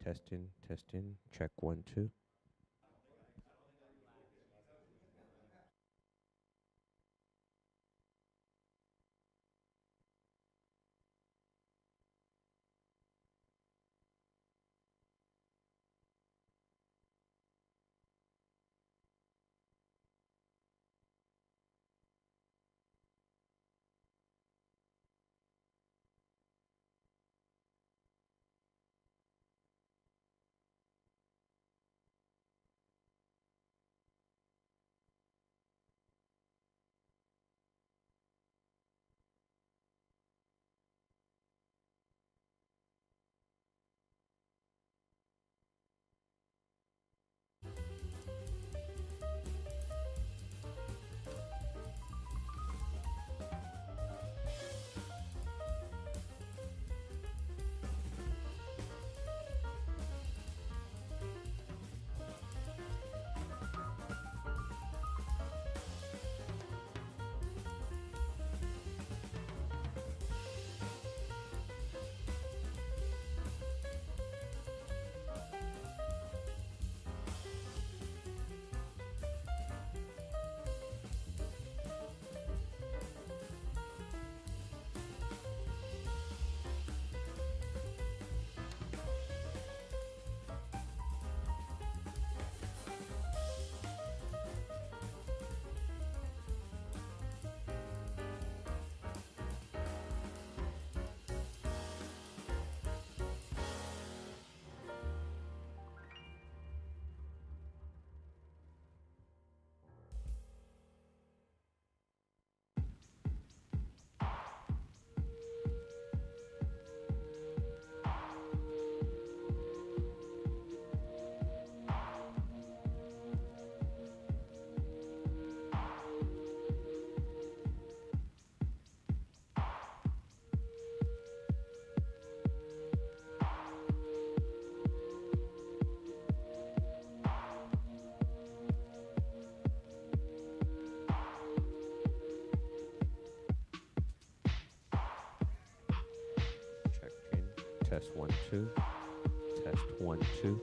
Testing, testing. Check 1, 2. Checking. Test 1, 2. Test 1, 2.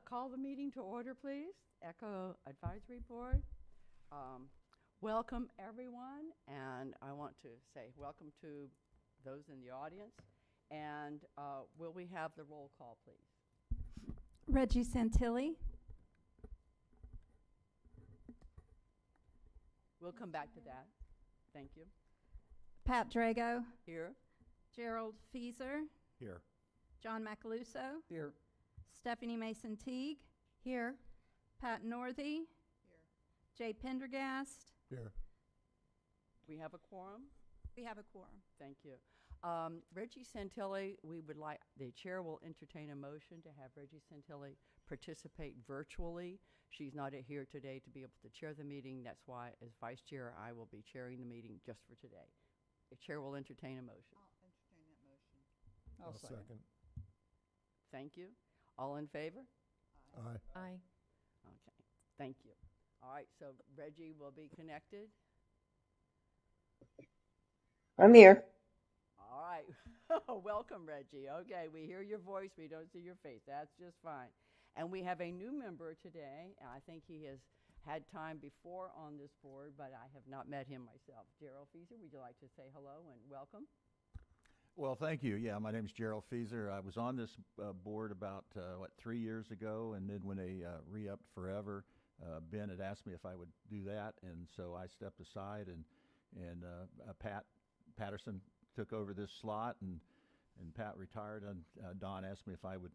call the meeting to order, please. ECHO Advisory Board. Welcome, everyone, and I want to say welcome to those in the audience. And will we have the roll call, please? Reggie Santilli. We'll come back to that. Thank you. Pat Drago. Here. Gerald Fieser. Here. John Macaluso. Here. Stephanie Mason Teague. Here. Pat Northey. Here. Jay Pendergast. Here. We have a quorum. We have a quorum. Thank you. Reggie Santilli, the chair will entertain a motion to have Reggie Santilli participate virtually. She's not here today to be able to chair the meeting. That's why, as vice chair, I will be chairing the meeting just for today. The chair will entertain a motion. I'll entertain that motion. I'll second. Thank you. All in favor? Aye. Aye. Okay. Thank you. All right, so Reggie will be connected. I'm here. All right. Welcome, Reggie. Okay, we hear your voice. We don't see your face. That's just fine. And we have a new member today. I think he has had time before on this board, but I have not met him myself. Gerald Fieser, would you like to say hello and welcome? Well, thank you. Yeah, my name's Gerald Fieser. I was on this board about, 3 years ago, and then when they re-upped forever, Ben had asked me if I would do that, and so I stepped aside, and Pat Patterson took over this slot, and Pat retired, and Don asked me if I would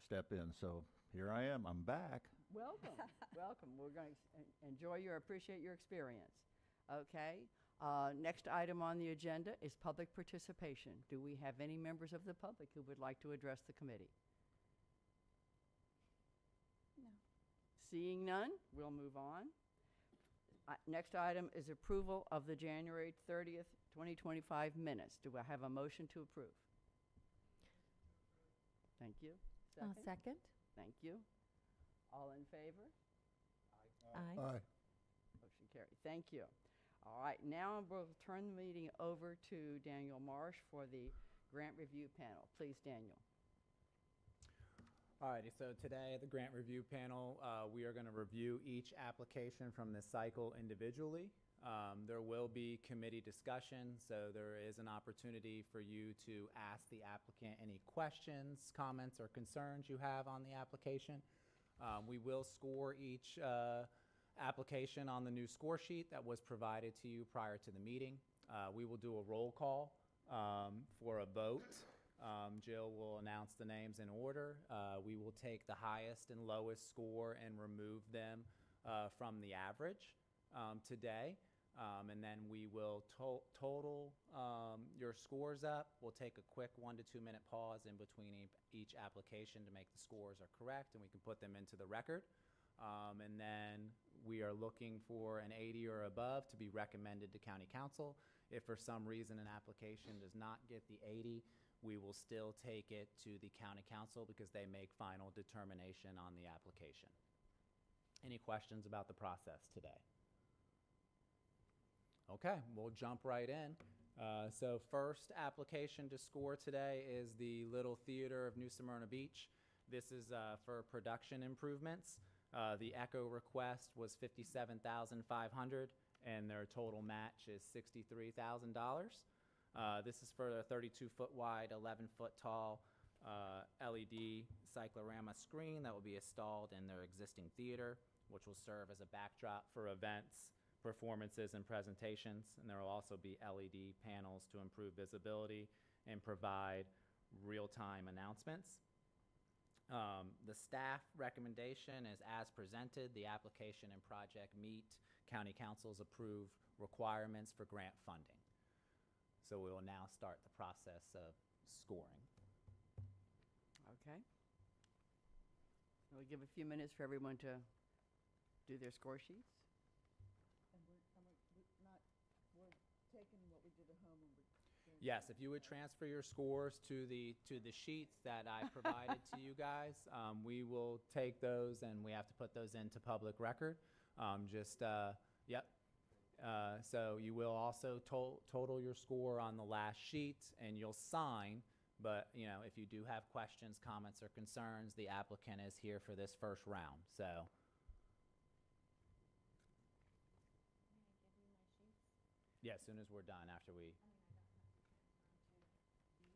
step in. So here I am. I'm back. Welcome. Welcome. We're going to appreciate your experience. Okay. Next item on the agenda is public participation. Do we have any members of the public who would like to address the committee? No. Seeing none, we'll move on. Next item is approval of the January 30th, 2025 minutes. Do I have a motion to approve? Thank you. I'll second. Thank you. All in favor? Aye. Aye. Motion carried. Thank you. All right, now we'll turn the meeting over to Daniel Marsh for the grant review panel. Please, Daniel. Alrighty, so today at the grant review panel, we are going to review each application from this cycle individually. There will be committee discussion, so there is an opportunity for you to ask the applicant any questions, comments, or concerns you have on the application. We will score each application on the new score sheet that was provided to you prior to the meeting. We will do a roll call for a vote. Jill will announce the names in order. We will take the highest and lowest score and remove them from the average today. And then we will total your scores up. We'll take a quick 1 to 2 minute pause in between each application to make the scores are correct, and we can put them into the record. And then we are looking for an 80 or above to be recommended to County Council. If for some reason an application does not get the 80, we will still take it to the County Council because they make final determination on the application. Any questions about the process today? Okay, we'll jump right in. So first application to score today is the Little Theater of New Smyrna Beach. This is for production improvements. The ECHO request was $57,500, and their total match is $63,000. This is for a 32-foot wide, 11-foot tall LED cyclorama screen that will be installed in their existing theater, which will serve as a backdrop for events, performances, and presentations. And there will also be LED panels to improve visibility and provide real-time announcements. The staff recommendation is as presented. The application and project meet County Council's approved requirements for grant funding. So we will now start the process of scoring. Okay. We'll give a few minutes for everyone to do their score sheets. And we're taking what we did at home and we're Yes, if you would transfer your scores to the sheets that I provided to you guys, we will take those and we have to put those into public record. Yep. So you will also total your score on the last sheet, and you'll sign But, you know, if you do have questions, comments, or concerns, the applicant is here for this first round, so. Yeah, as soon as we're done, after we.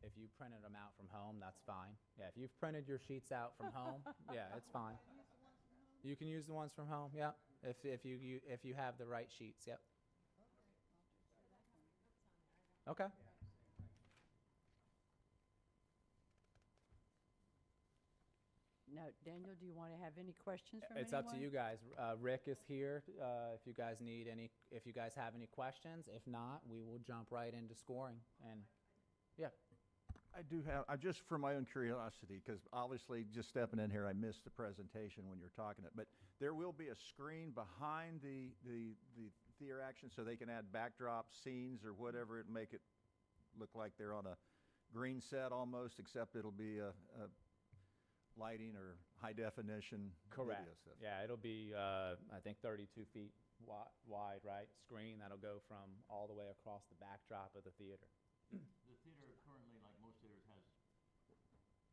If you printed them out from home, that's fine. Yeah, if you've printed your sheets out from home, yeah, it's fine. You can use the ones from home, yeah, if you have the right sheets, yep. Okay. Now, Daniel, do you want to have any questions from anyone? It's up to you guys. Rick is here, if you guys need any, if you guys have any questions. If not, we will jump right into scoring, and, yeah. I do have, I just for my own curiosity, because obviously just stepping in here, I missed the presentation when you're talking it, but there will be a screen behind the theater action so they can add backdrop scenes or whatever it make it look like they're on a green set almost, except it'll be a lighting or high definition Correct. video stuff. Yeah, it'll be, I think 32 feet wide, right? Screen that'll go from all the way across the backdrop of the theater. The theater currently, like most theaters,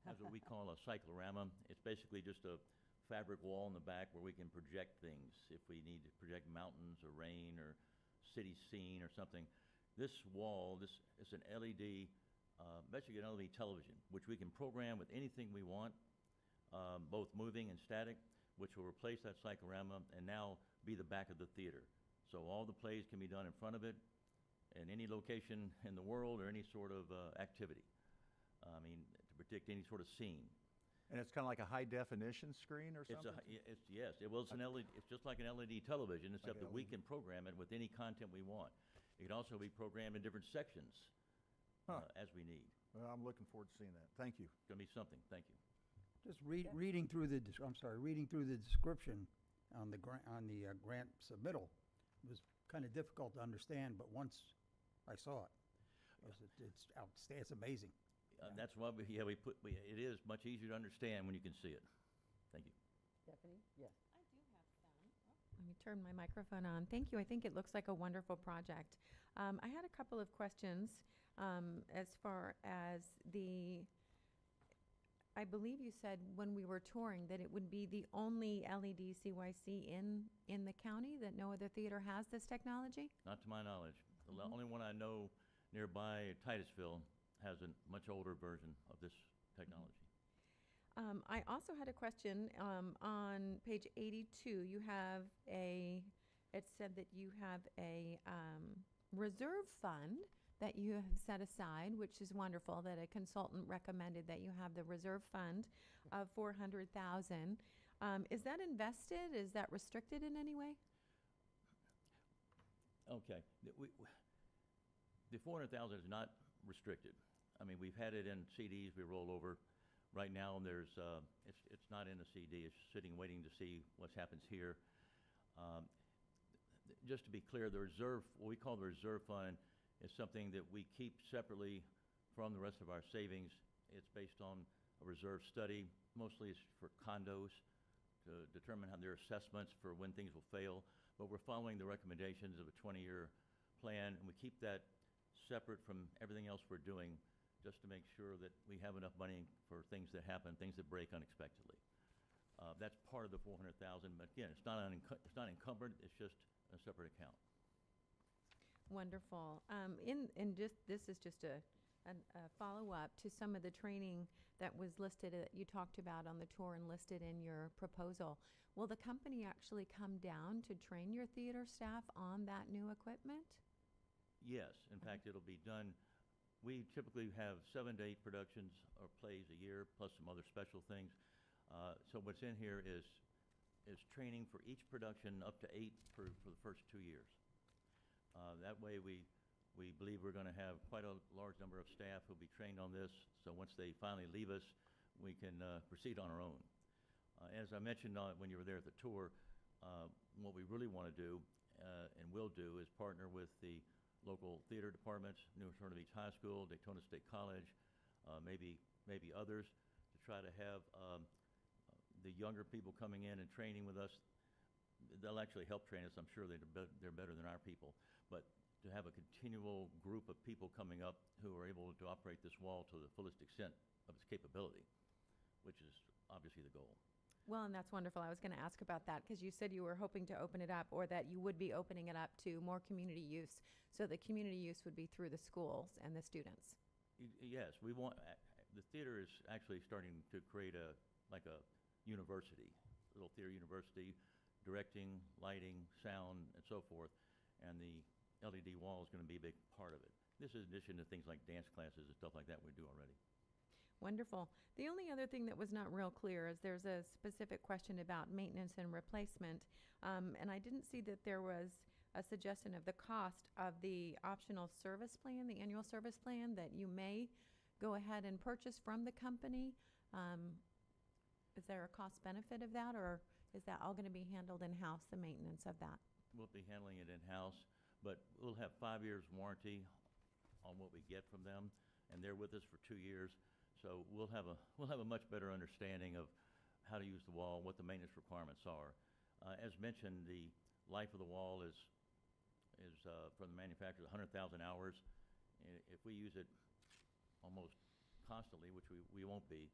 has what we call a cyclorama. It's basically just a fabric wall in the back where we can project things. If we need to project mountains or rain or city scene or something. This wall, this is an LED, basically an LED television, which we can program with anything we want, both moving and static, which will replace that cyclorama and now be the back of the theater. So all the plays can be done in front of it in any location in the world or any sort of activity. I mean, to predict any sort of scene. And it's kind of like a high definition screen or It's something? yes, it's an LED, it's just like an LED television, except that we LED. can program it with any content we want. It can also be programmed in different sections as we need. Well, I'm looking forward to seeing that. Thank you. It's going to be something. Thank you. Just reading through the, reading through the description on the grant submittal was kind of difficult to understand, but once I saw it, it's outstanding, it's amazing. That's why it is much easier to understand when you can see it. Thank you. Stephanie? Yes. I do have some. Let me turn my microphone on. Thank you. I think it looks like a wonderful project. I had a couple of questions as far as I believe you said when we were touring that it would be the only LED CYC in the county, that no other theater has this technology? Not to my knowledge. The only one I know nearby, Titusville, has a much older version of this technology. I also had a question on page 82. You have it said that you have a reserve fund that you have set aside, which is wonderful, that a consultant recommended that you have the reserve fund of $400,000. Is that invested? Is that restricted in any way? Okay. The 400,000 is not restricted. I mean, we've had it in CDs we roll over. Right now, it's not in a CD. It's sitting waiting to see what happens here. Just to be clear, what we call the reserve fund is something that we keep separately from the rest of our savings. It's based on a reserve study. Mostly it's for condos to determine how their assessments for when things will fail. But we're following the recommendations of a 20-year plan, and we keep that separate from everything else we're doing, just to make sure that we have enough money for things that happen, things that break unexpectedly. That's part of the 400,000, but again, it's not encumbered. It's just a separate account. Wonderful. This is just a follow-up to some of the training that was listed, you talked about on the tour and listed in your proposal. Will the company actually come down to train your theater staff on that new equipment? Yes. In fact, it'll be done. We typically have 7 to 8 productions or plays a year, plus some other special things. So what's in here is training for each production up to 8 for the first 2 years. That way we believe we're going to have quite a large number of staff who'll be trained on this. So once they finally leave us, we can proceed on our own. As I mentioned when you were there at the tour, what we really want to do and will do is partner with the local theater departments, New Smyrna Beach High School, Daytona State College, maybe others, to try to have the younger people coming in and training with us. they'll actually help train us. I'm sure they're better than our people. But to have a continual group of people coming up who are able to operate this wall to the fullest extent of its capability, which is obviously the goal. Well, and that's wonderful. I was going to ask about that because you said you were hoping to open it up, or that you would be opening it up to more community use. So the community use would be through the schools and the students. Yes, we want, the theater is actually starting to create like a university, little theater university, directing, lighting, sound, and so forth. And the LED wall is going to be a big part of it. This is in addition to things like dance classes and stuff like that we do already. Wonderful. The only other thing that was not real clear is there's a specific question about maintenance and replacement. And I didn't see that there was a suggestion of the cost of the optional service plan, the annual service plan that you may go ahead and purchase from the company. Is there a cost benefit of that, or is that all going to be handled in-house, the maintenance of that? We'll be handling it in-house, but we'll have 5 years warranty on what we get from them, and they're with us for 2 years. So we'll have a much better understanding of how to use the wall, what the maintenance requirements are. As mentioned, the life of the wall is from the manufacturer 100,000 hours. If we use it almost constantly, which we won't be,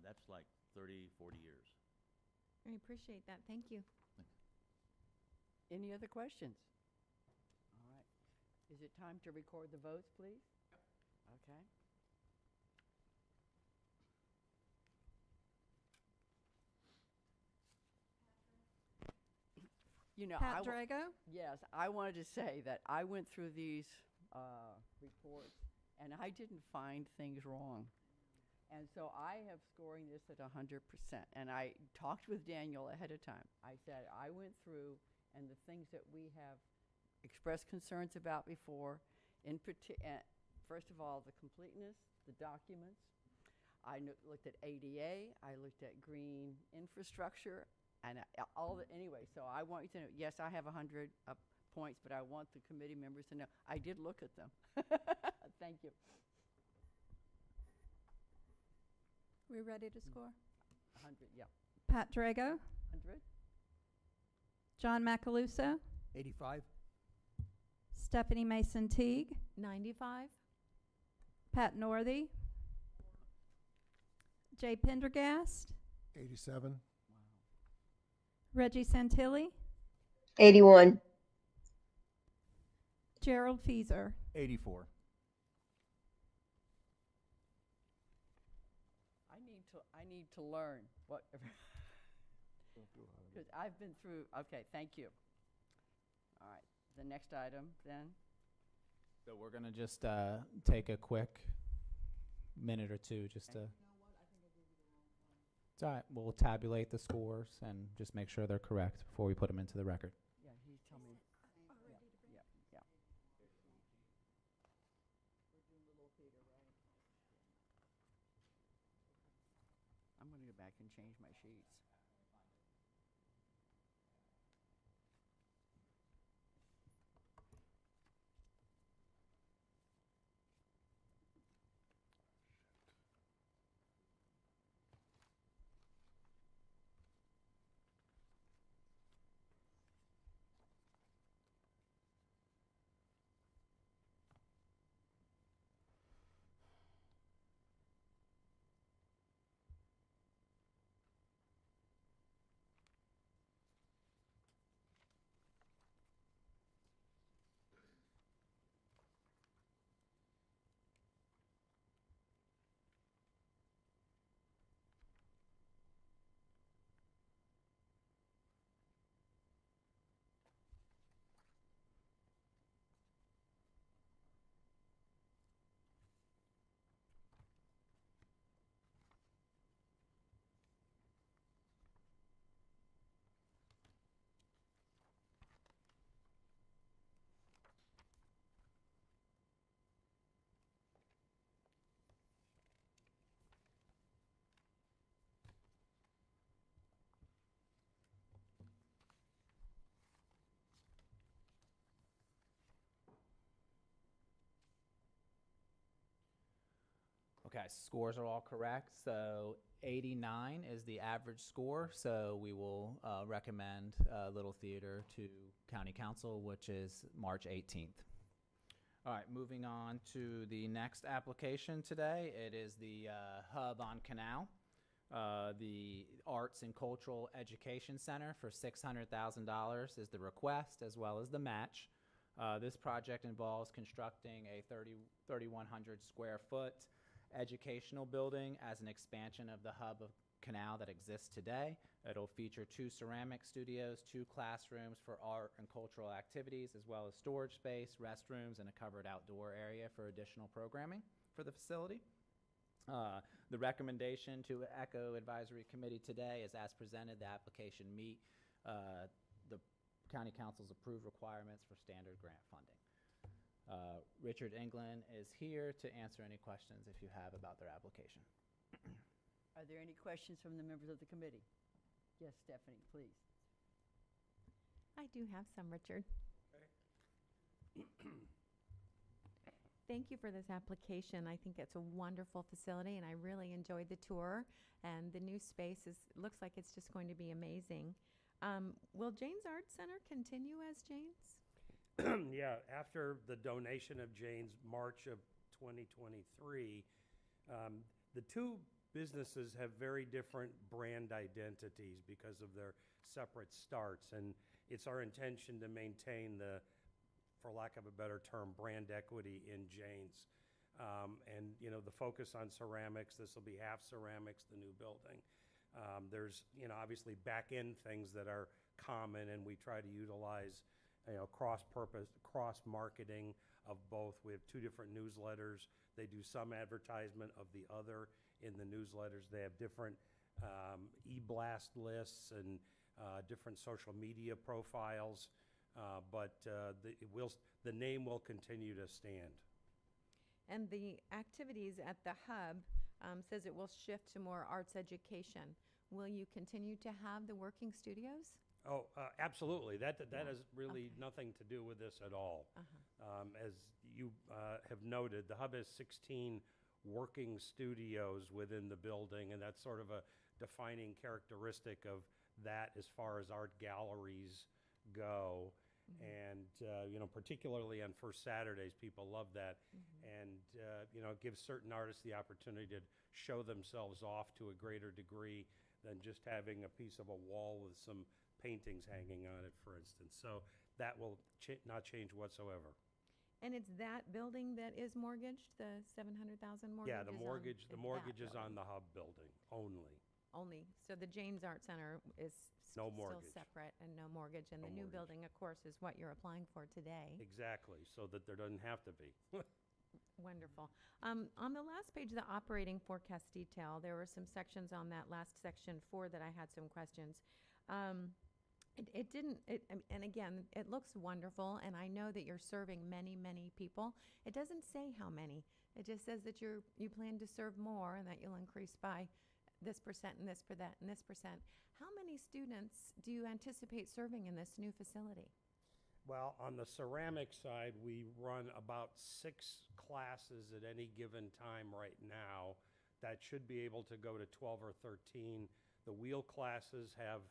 that's like 30, 40 years. I appreciate that. Thank you. Any other questions? All right. Is it time to record the votes, please? Okay. You know, Pat Drago? yes, I wanted to say that I went through these reports, and I didn't find things wrong. And so I have scoring this at 100%. And I talked with Daniel ahead of time. I said, I went through, and the things that we have expressed concerns about before, first of all, the completeness, the documents. I looked at ADA, I looked at green infrastructure, and anyway, so I want you to know, yes, I have 100 points, but I want the committee members to know, I did look at them. Thank you. We ready to score? 100, yeah. Pat Drago, 100? John Macaluso, 85? Stephanie Mason Teague, 95? Pat Northey, Jay Pendergast, 87. Reggie Santilli, 81. Gerald Fieser. 84. I need to learn what, because I've been through, okay, thank you. All right, the next item then. So we're going to just take a quick minute or two just to... It's all right. We'll tabulate the scores and just make sure they're correct before we put them into the record. Yeah, he told me. Yeah. We're doing Little Theater, right? I'm going to go back and change my sheets. Okay, scores are all correct. So 89 is the average score, so we will recommend Little Theater to County Council, which is March 18th. All right, moving on to the next application today. It is the Hub on Canal, the Arts and Cultural Education Center for $600,000 is the request, as well as the match. This project involves constructing a 3,100 square foot educational building as an expansion of the hub of canal that exists today. It'll feature 2 ceramic studios, 2 classrooms for art and cultural activities, as well as storage space, restrooms, and a covered outdoor area for additional programming for the facility. The recommendation to ECHO Advisory Committee today is as presented. The application meet the County Council's approved requirements for standard grant funding. Richard England is here to answer any questions if you have about their application. Are there any questions from the members of the committee? Yes, Stephanie, please. I do have some, Richard. Thank you for this application. I think it's a wonderful facility, and I really enjoyed the tour. And the new space looks like it's just going to be amazing. Will Jane's Art Center continue as Jane's? Yeah, after the donation of Jane's March of 2023, the 2 businesses have very different brand identities because of their separate starts, and it's our intention to maintain the, for lack of a better term, brand equity in Jane's. And, you know, the focus on ceramics, this will be half ceramics, the new building. There's, you know, obviously back-end things that are common, and we try to utilize, you know, cross-purpose, cross-marketing of both. We have 2 different newsletters. They do some advertisement of the other in the newsletters. They have different e-blast lists and different social media profiles, but the name will continue to stand. And the activities at the hub says it will shift to more arts education. Will you continue to have the working studios? Oh, absolutely. That has really Okay. nothing to do with this at all. Uh-huh. As you have noted, the hub has 16 working studios within the building, and that's sort of a defining characteristic of that as far as art galleries go. And, you know, particularly on first Saturdays, people love that. And, you know, it gives certain artists the opportunity to show themselves off to a greater degree than just having a piece of a wall with some paintings hanging on it, for instance. So that will not change whatsoever. And it's that building that is mortgaged, the 700,000 mortgage? Yeah, the is mortgage is that on the hub building only. Only. So the Jane's Art Center is No still mortgage. separate and no mortgage. And No the new mortgage. building, of course, is what you're applying for today. Exactly, so that there doesn't have to be. Wonderful. On the last page, the operating forecast detail, there were some sections on that last section 4 that I had some questions. And again, it looks wonderful, and I know that you're serving many, many people. It doesn't say how many. It just says that you plan to serve more and that you'll increase by this percent and this percent and this percent. How many students do you anticipate serving in this new facility? Well, on the ceramic side, we run about 6 classes at any given time right now. That should be able to go to 12 or 13. The wheel classes have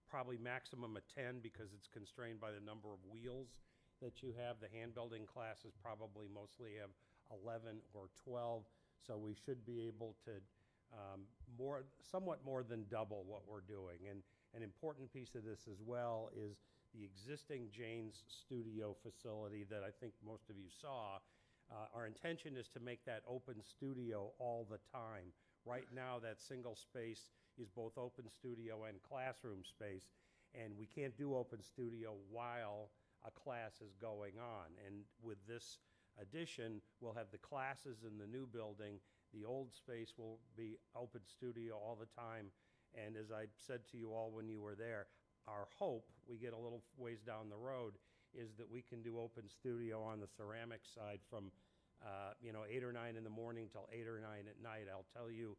probably maximum of 10 because it's constrained by the number of wheels that you have. The hand building classes probably mostly have 11 or 12. So we should be able to somewhat more than double what we're doing. And an important piece of this as well is the existing Jane's Studio facility that I think most of you saw. Our intention is to make that open studio all the time. Right now, that single space is both open studio and classroom space, and we can't do open studio while a class is going on. And with this addition, we'll have the classes in the new building. The old space will be open studio all the time. And as I said to you all when you were there, our hope, we get a little ways down the road, is that we can do open studio on the ceramic side from 8 or 9 in the morning till 8 or 9 at night. I'll tell you,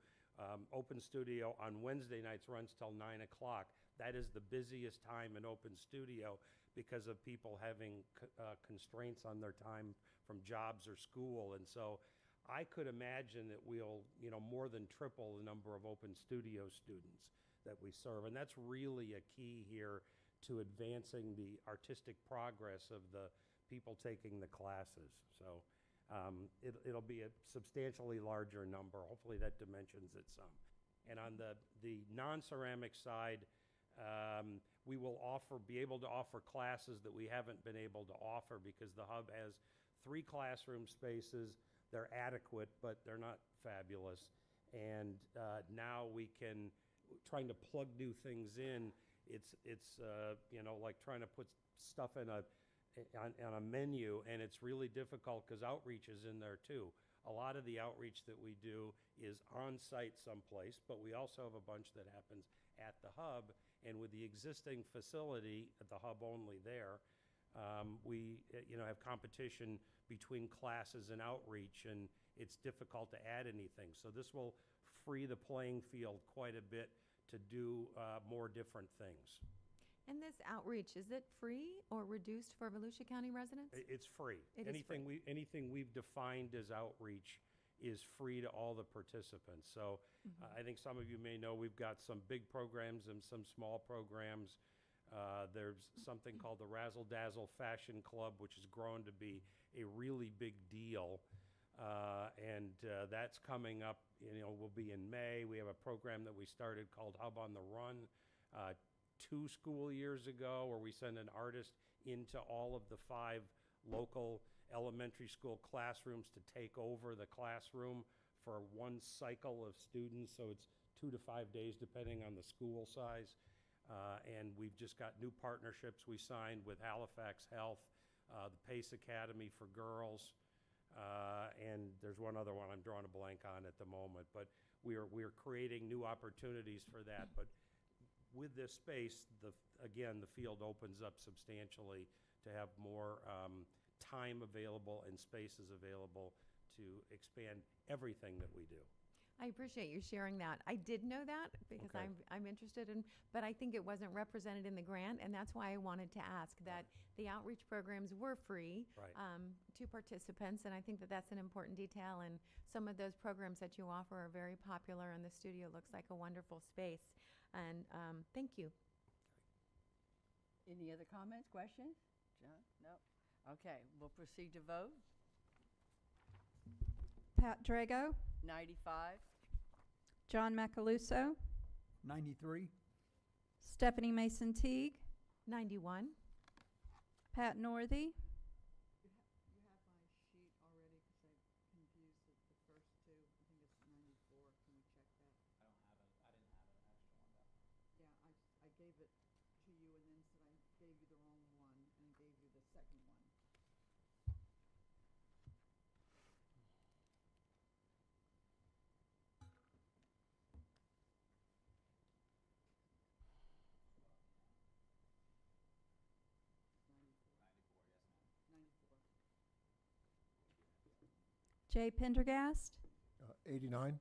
open studio on Wednesday nights runs till 9 o'clock. That is the busiest time in open studio because of people having constraints on their time from jobs or school. And so I could imagine that we'll, more than triple the number of open studio students that we serve. And that's really a key here to advancing the artistic progress of the people taking the classes. So it'll be a substantially larger number. Hopefully that dimensions it some. And on the non-ceramic side, we will be able to offer classes that we haven't been able to offer because the hub has 3 classroom spaces. They're adequate, but they're not fabulous. And now we can, trying to plug new things in, it's like trying to put stuff on a menu, and it's really difficult because outreach is in there too. A lot of the outreach that we do is on-site someplace, but we also have a bunch that happens at the hub. And with the existing facility at the hub only there, we have competition between classes and outreach, and it's difficult to add anything. So this will free the playing field quite a bit to do more different things. And this outreach, is it free or reduced for Volusia County residents? It's free. It is free. Anything we've defined as outreach is free to all the participants. So I think some of you may know we've got some big programs and some small programs. There's something called the Razzle Dazzle Fashion Club, which has grown to be a really big deal. And that's coming up, will be in May. We have a program that we started called Hub on the Run 2 school years ago, where we send an artist into all of the 5 local elementary school classrooms to take over the classroom for 1 cycle of students. So it's 2 to 5 days, depending on the school size. And we've just got new partnerships we signed with Halifax Health, the Pace Academy for Girls, and there's one other one I'm drawing a blank on at the moment. But we're creating new opportunities for that. But with this space, again, the field opens up substantially to have more time available and spaces available to expand everything that we do. I appreciate you sharing that. I did know that because Okay. I'm interested in, but I think it wasn't represented in the grant, and that's why I wanted to ask that the outreach programs were free Right. to participants, and I think that that's an important detail. And some of those programs that you offer are very popular, and the studio looks like a wonderful space. And thank you. Any other comments, questions? John? No? Okay, we'll proceed to vote. Pat Drago, 95. John Macaluso, 93? Stephanie Mason Teague, 91. Pat Northey, You have my sheet already because I confused the first 2. I think it's 94. Can we check that? I don't have it. I didn't have an extra one though. Yeah, I gave it to you and then said I gave you the wrong one and gave you the second one. Jay Pendergast, 89.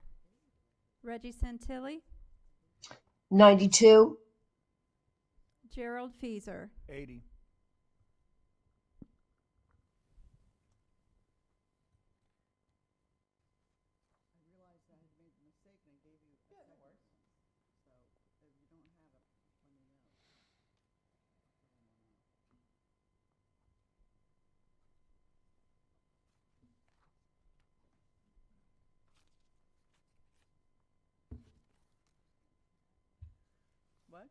Reggie Santilli, 92, Gerald Feaser. 80. I realized I had made the mistake and I gave you a second one. So if you don't have it, let me know. What?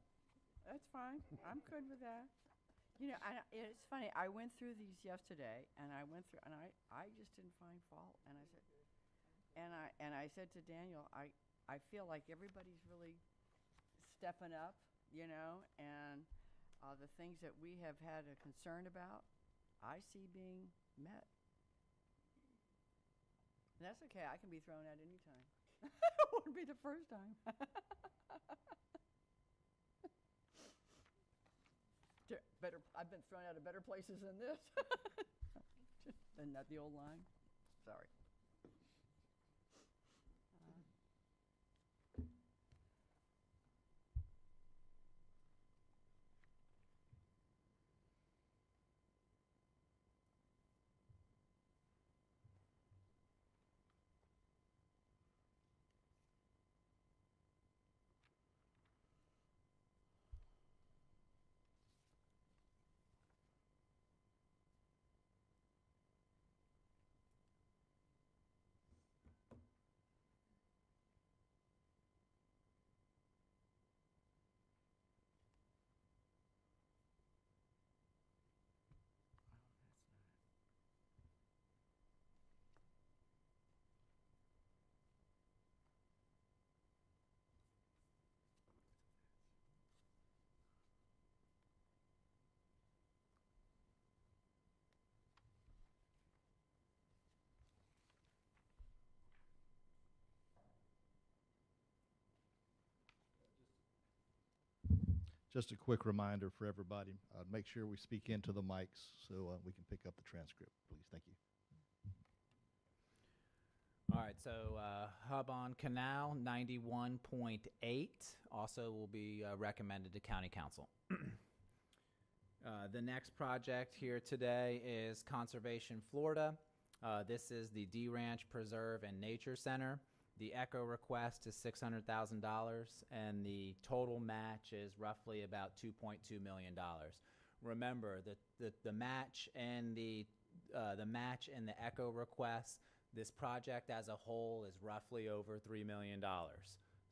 That's fine. I'm good with that. It's funny. I went through these yesterday, and I just didn't find fault. And I said to Daniel, I feel like everybody's really stepping up, and the things that we have had a concern about, I see being met. And that's okay. I can be thrown at any time. It wouldn't be the first time. I've been thrown out of better places than this. Isn't that the old line? Sorry. just a quick reminder for everybody, make sure we speak into the mics so we can pick up the transcript, please. Thank you. All right, so Hub on Canal 91.8 also will be recommended to County Council. The next project here today is Conservation Florida. This is the D Ranch Preserve and Nature Center. The ECHO request is $600,000, and the total match is roughly about $2.2 million. Remember that the match and the ECHO request, this project as a whole is roughly over $3 million.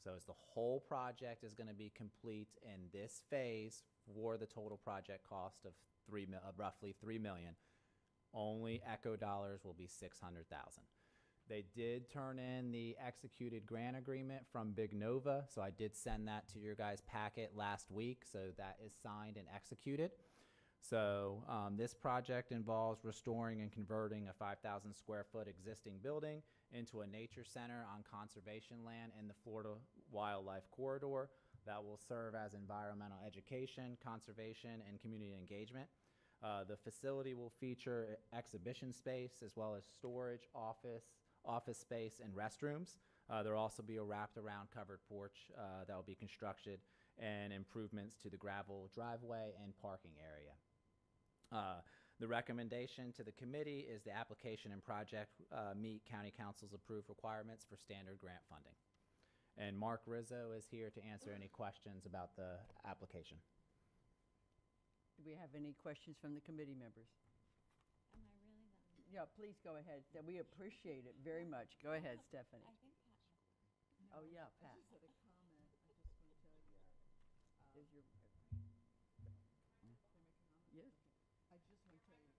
So as the whole project is going to be complete in this phase for the total project cost of roughly $3 million, only ECHO dollars will be $600,000. They did turn in the executed grant agreement from Big Nova, so I did send that to your guys' packet last week, so that is signed and executed. So this project involves restoring and converting a 5,000 square foot existing building into a nature center on conservation land in the Florida Wildlife Corridor that will serve as environmental education, conservation, and community engagement. The facility will feature exhibition space as well as storage, office space, and restrooms. There will also be a wrapped around covered porch that will be constructed and improvements to the gravel driveway and parking area. The recommendation to the committee is the application and project meet County Council's approved requirements for standard grant funding. And Mark Rizzo is here to answer any questions about the application. Do we have any questions from the committee members? Am I really done? Yeah, please go ahead. We appreciate it very much. Go ahead, Stephanie. I think Pat. Oh, yeah, Pat. I just had a comment. I just want to tell you. Is your, Can I make a comment? yes, I just want to tell you.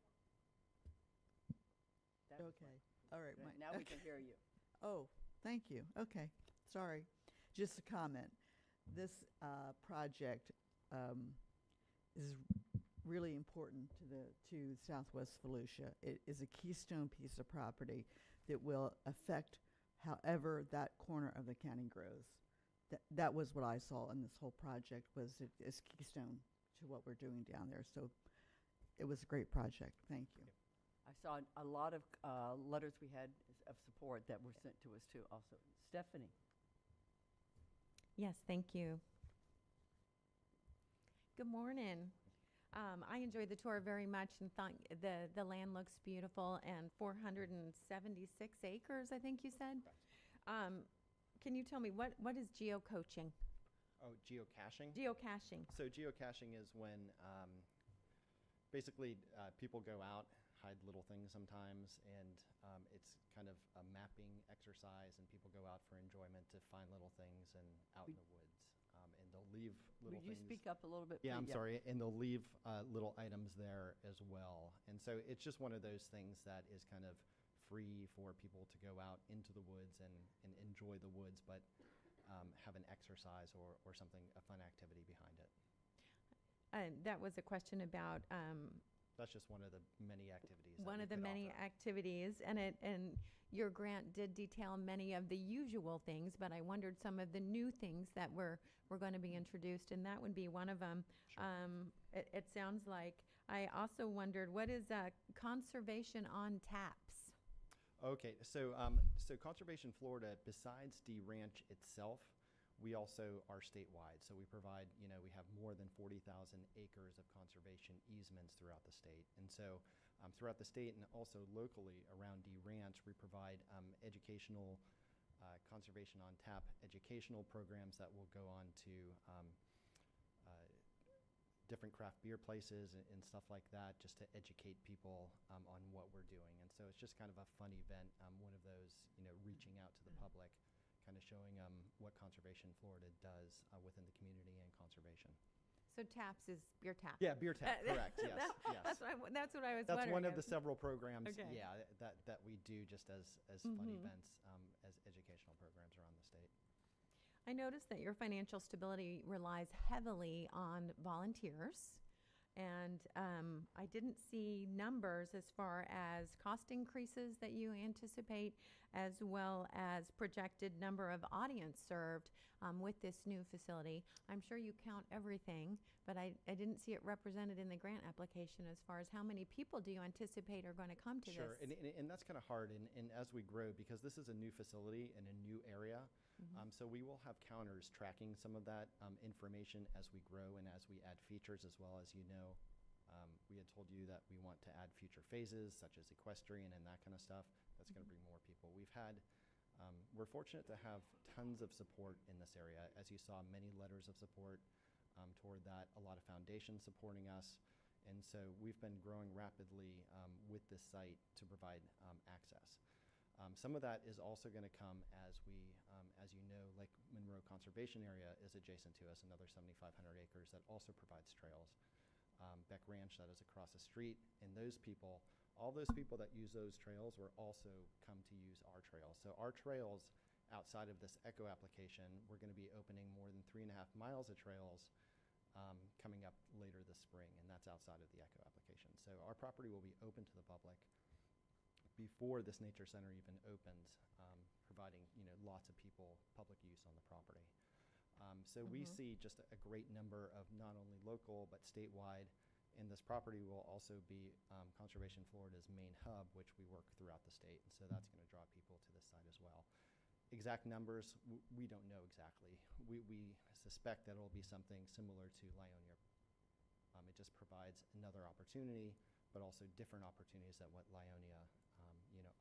that was Okay. fine. All right. Good. my- Now we okay. can hear you. Oh, thank you. Okay. Sorry. Just a comment. This project is really important to Southwest Volusia. It is a keystone piece of property that will affect however that corner of the county grows. That was what I saw in this whole project, was it is keystone to what we're doing down there. So it was a great project. Thank you. I saw a lot of letters we had of support that were sent to us too also. Stephanie? Yes, thank you. Good morning. I enjoyed the tour very much and thought the land looks beautiful, and 476 acres, I think you said. Can you tell me what is geocoaching? Oh, geocaching? Geocaching. So geocaching is when basically people go out, hide little things sometimes, and it's kind of a mapping exercise, and people go out for enjoyment to find little things and out in the woods. And they'll leave little Would you things. speak up a little bit? Yeah, I'm please? sorry. And they'll leave little items there as well. And so it's just one of those things that is kind of free for people to go out into the woods and enjoy the woods, but have an exercise or something, a fun activity behind it. That was a question about That's just one of the many activities. that one we of the could many offer. activities, and your grant did detail many of the usual things, but I wondered some of the new things that were going to be introduced, and that would be one of them. Sure. It sounds like. I also wondered, what is conservation on taps? Okay, so Conservation Florida, besides D Ranch itself, we also are statewide. So we provide, we have more than 40,000 acres of conservation easements throughout the state. And so throughout the state and also locally around D Ranch, we provide educational, conservation on tap educational programs that will go on to different craft beer places and stuff like that, just to educate people on what we're doing. And so it's just kind of a fun event, one of those, reaching out to the public, kind of showing what Conservation Florida does within the community and conservation. So taps is beer tap. Yeah, beer tap, correct, yes, yes. That's what I was That's wondering. one of the several programs, Okay. yeah, that we do just as fun Mhm. events, as educational programs around the state. I noticed that your financial stability relies heavily on volunteers. And I didn't see numbers as far as cost increases that you anticipate, as well as projected number of audience served with this new facility. I'm sure you count everything, but I didn't see it represented in the grant application as far as how many people do you anticipate are going to come to Sure, this? and that's kind of hard, and as we grow, because this is a new facility in a new area, so we will have counters tracking some of that information as we grow and as we add features, as well as you know. We had told you that we want to add future phases, such as equestrian and that kind of stuff. That's going to bring more people. We're fortunate to have tons of support in this area. As you saw, many letters of support toward that, a lot of foundations supporting us. And so we've been growing rapidly with this site to provide access. Some of that is also going to come as as you know, Lake Monroe Conservation Area is adjacent to us, another 7,500 acres that also provides trails. Beck Ranch that is across the street, and all those people that use those trails will also come to use our trails. So our trails, outside of this ECHO application, we're going to be opening more than 3.5 miles of trails coming up later this spring, and that's outside of the ECHO application. So our property will be open to the public before this nature center even opens, providing lots of people public use on the property. So we see just a great number of not only local but statewide, and this property will also be Conservation Florida's main hub, which we work throughout the state, and so that's going to draw people to this site as well. Exact numbers, we don't know exactly. We suspect that it will be something similar to Lyonia. It just provides another opportunity, but also different opportunities than what Lyonia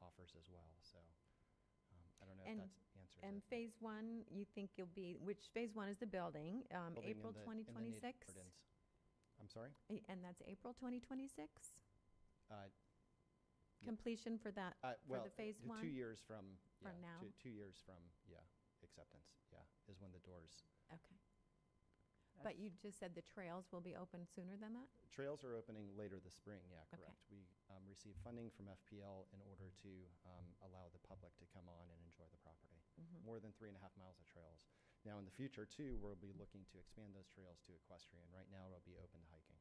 offers as well. So I don't know if that answers And it. phase one, you think you'll be, which phase one is the building, Building in April the- in the native 2026? gardens. I'm sorry? And that's April 2026? Uh, Completion for that, well, for the phase one? 2 years from now? 2 years from acceptance. Is when the doors. Okay. But you just said the trails will be open sooner than that? Trails are opening later this spring. Yeah, Okay. correct. We received funding from FPL in order to allow the public to come on and enjoy the property. More than 3.5 miles of trails. Now in the future too, we'll be looking to expand those trails to equestrian. Right now it'll be open to hiking.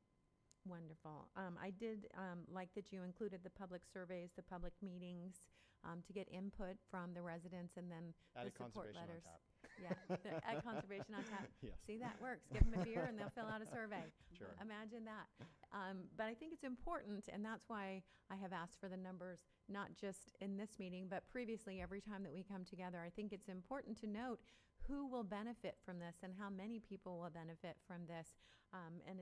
Wonderful. I did like that you included the public surveys, the public meetings, to get input from the residents, and then Added the support conservation on letters. top. Yeah, at Conservation on Tap. Yes. See, that works. Give them a beer and they'll fill out a survey. Sure. Imagine that. But I think it's important, and that's why I have asked for the numbers, not just in this meeting, but previously every time that we come together. I think it's important to note who will benefit from this and how many people will benefit from this. And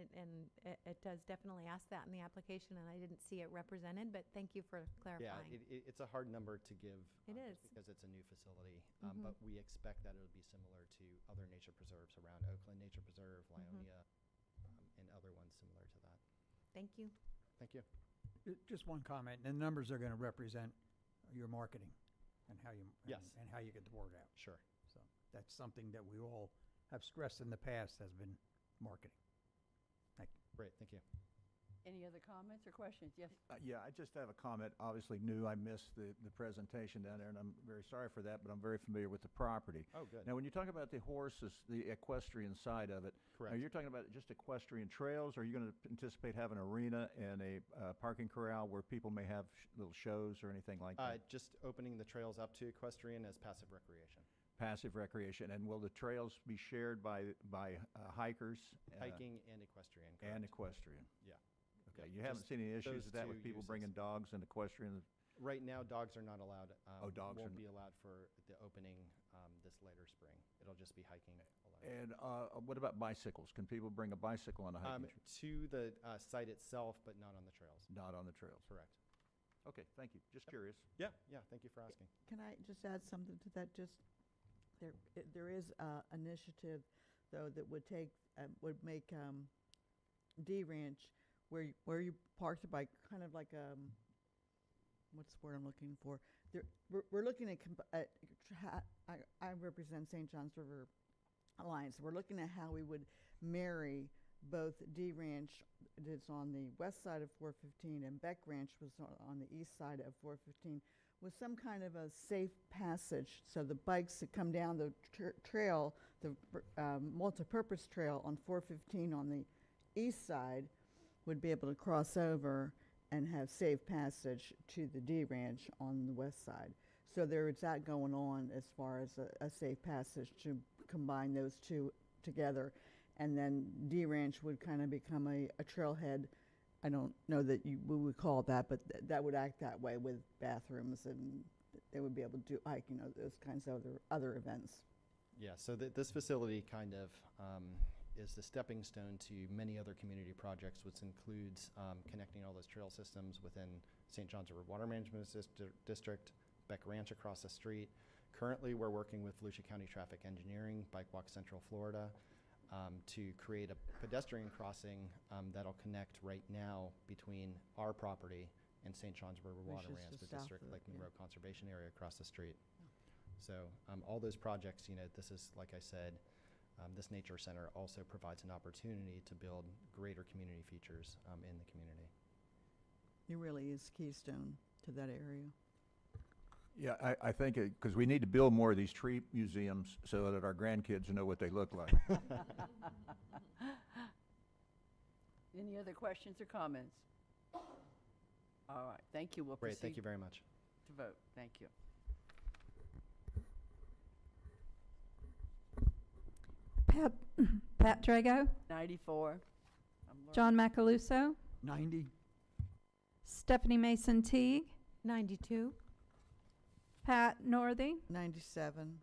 it does definitely ask that in the application, and I didn't see it represented, but thank you for clarifying. Yeah, it's a hard number to give. It just is. because it's a new facility. But we expect that it'll be similar to other nature preserves around Oakland Nature Preserve, Lyonia, and other ones similar to that. Thank you. Thank you. Just one comment, the numbers are going to represent your marketing and how you, Yes. and how you get the word out. Sure. So that's something that we all have stressed in the past has been marketing. Thank you. Great, thank you. Any other comments or questions? Yes. Yeah, I just have a comment, obviously new, I missed the presentation down there, and I'm very sorry for that, but I'm very familiar with the property. Oh, good. Now, when you talk about the horses, the equestrian side of it, Correct. Are you talking about just equestrian trails, or are you going to anticipate having an arena and a parking corral where people may have little shows or anything like that? Just opening the trails up to equestrian as passive recreation. Passive recreation, and will the trails be shared by hikers? Hiking and equestrian, correct. And equestrian? Yeah. Okay, Yeah, you haven't just seen any issues those with that two with people uses. bringing dogs and equestrian? Right now, dogs are not allowed. Dogs won't are be allowed for the opening this later spring. It'll just be hiking alone. And what about bicycles? Can people bring a bicycle on a hiking trip? To the site itself, but not on the trails. Not on the trails? Correct. Okay, thank you. Just curious. Yeah, thank you for asking. Can I just add something to that? Just there is initiative though that would make D Ranch where you park the bike kind of like what's the word I'm looking for? We're looking at I represent St. John's River Alliance. We're looking at how we would marry both D Ranch that's on the west side of 415 and Beck Ranch was on the east side of 415 with some kind of a safe passage so the bikes that come down the trail, the multipurpose trail on 415 on the east side would be able to cross over and have safe passage to the D Ranch on the west side. So there is that going on as far as a safe passage to combine those two together. And then D Ranch would kind of become a trailhead. I don't know that we would call it that, but that would act that way with bathrooms, and they would be able to do hiking, those kinds of other events. Yeah, so this facility kind of is the stepping stone to many other community projects, which includes connecting all those trail systems within St. John's River Water Management District, Beck Ranch across the street. Currently, we're working with Volusia County Traffic Engineering, Bike Walk Central Florida, to create a pedestrian crossing that'll connect right now between our property and St. John's River Water Which is Management just south District, of it, Lake yeah. Monroe Conservation Area across the street. So all those projects, this is, like I said, this nature center also provides an opportunity to build greater community features in the community. It really is keystone to that area. Yeah, I think, because we need to build more of these tree museums so that our grandkids know what they look like. Any other questions or comments? All right, thank you. We'll Great, proceed thank you very much. to vote. Thank you. Pat Drago, 94. I'm learning. John Macaluso, 90. Stephanie Mason Teague, 92. Pat Northey, 97.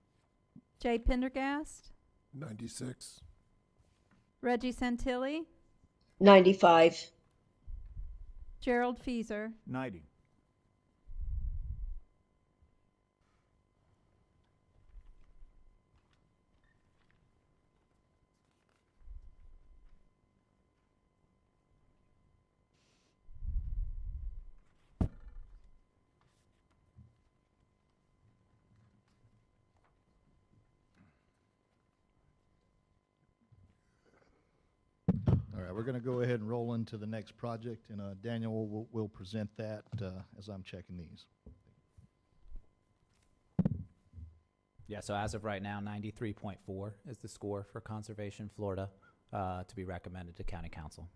Jay Pendergast, 96. Reggie Santilli, 95. Gerald Feaser. 90. All right, we're going to go ahead and roll into the next project, and Daniel will present that as I'm checking these. Yeah, so as of right now, 93.4 is the score for Conservation Florida to be recommended to County Council.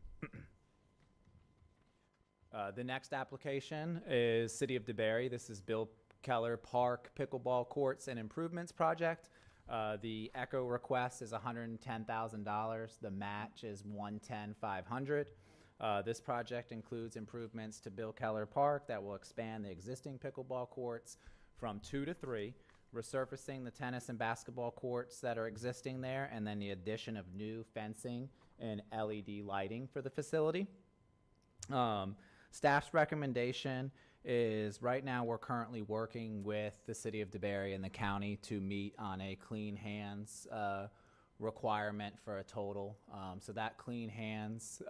The next application is City of DeBerry. This is Bill Keller Park Pickleball Courts and Improvements Project. The ECHO request is $110,000. The match is $110,500. This project includes improvements to Bill Keller Park that will expand the existing pickleball courts from 2 to 3, resurfacing the tennis and basketball courts that are existing there, and then the addition of new fencing and LED lighting for the facility. Staff's recommendation is right now we're currently working with the City of DeBerry and the county to meet on a clean hands requirement for a total. So that clean hands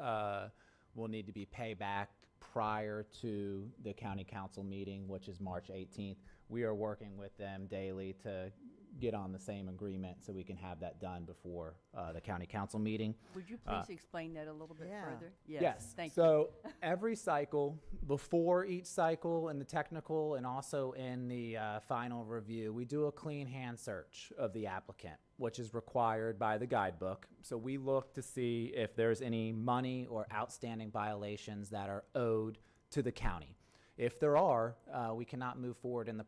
will need to be paid back prior to the county council meeting, which is March 18th. We are working with them daily to get on the same agreement so we can have that done before the county council meeting. Would you please explain that a little bit Yeah. further? Yes. Thank you. So every cycle, before each cycle in the technical and also in the final review, we do a clean hand search of the applicant, which is required by the guidebook. So we look to see if there's any money or outstanding violations that are owed to the county. If there are, we cannot move forward in the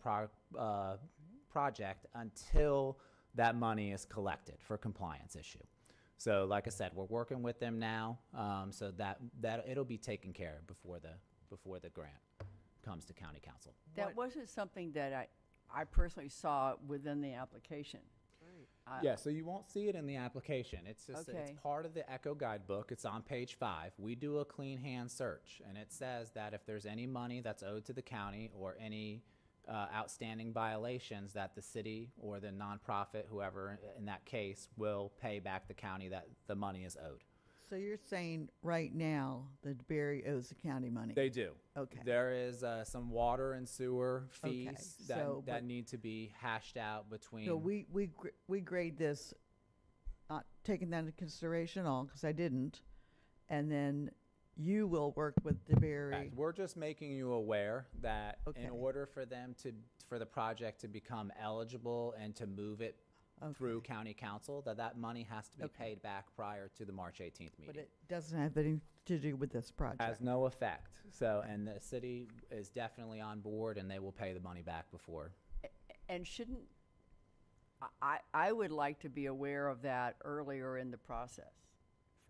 project until that money is collected for compliance issue. So like I said, we're working with them now, so that it'll be taken care of before the grant comes to county council. That wasn't something that I personally saw within the application. Yeah, so you won't see it in the application. It's just, Okay. it's part of the ECHO guidebook. It's on page 5. We do a clean hand search, and it says that if there's any money that's owed to the county or any outstanding violations, that the city or the nonprofit, whoever in that case, will pay back the county that the money is owed. So you're saying right now that DeBerry owes the county money? They do. Okay. There is some water and sewer fees Okay, that, so, that but- need to be hashed out between. So we grade this, not taking that into consideration at all, because I didn't, and then you will work with DeBerry. Correct. We're just making you aware that Okay. in order for them for the project to become eligible and to move it through county council, that money has to be Okay. paid back prior to the March 18th But meeting. it doesn't have anything to do with this project. Has no effect. So, and the city is definitely on board, and they will pay the money back before. And shouldn't, I would like to be aware of that earlier in the process,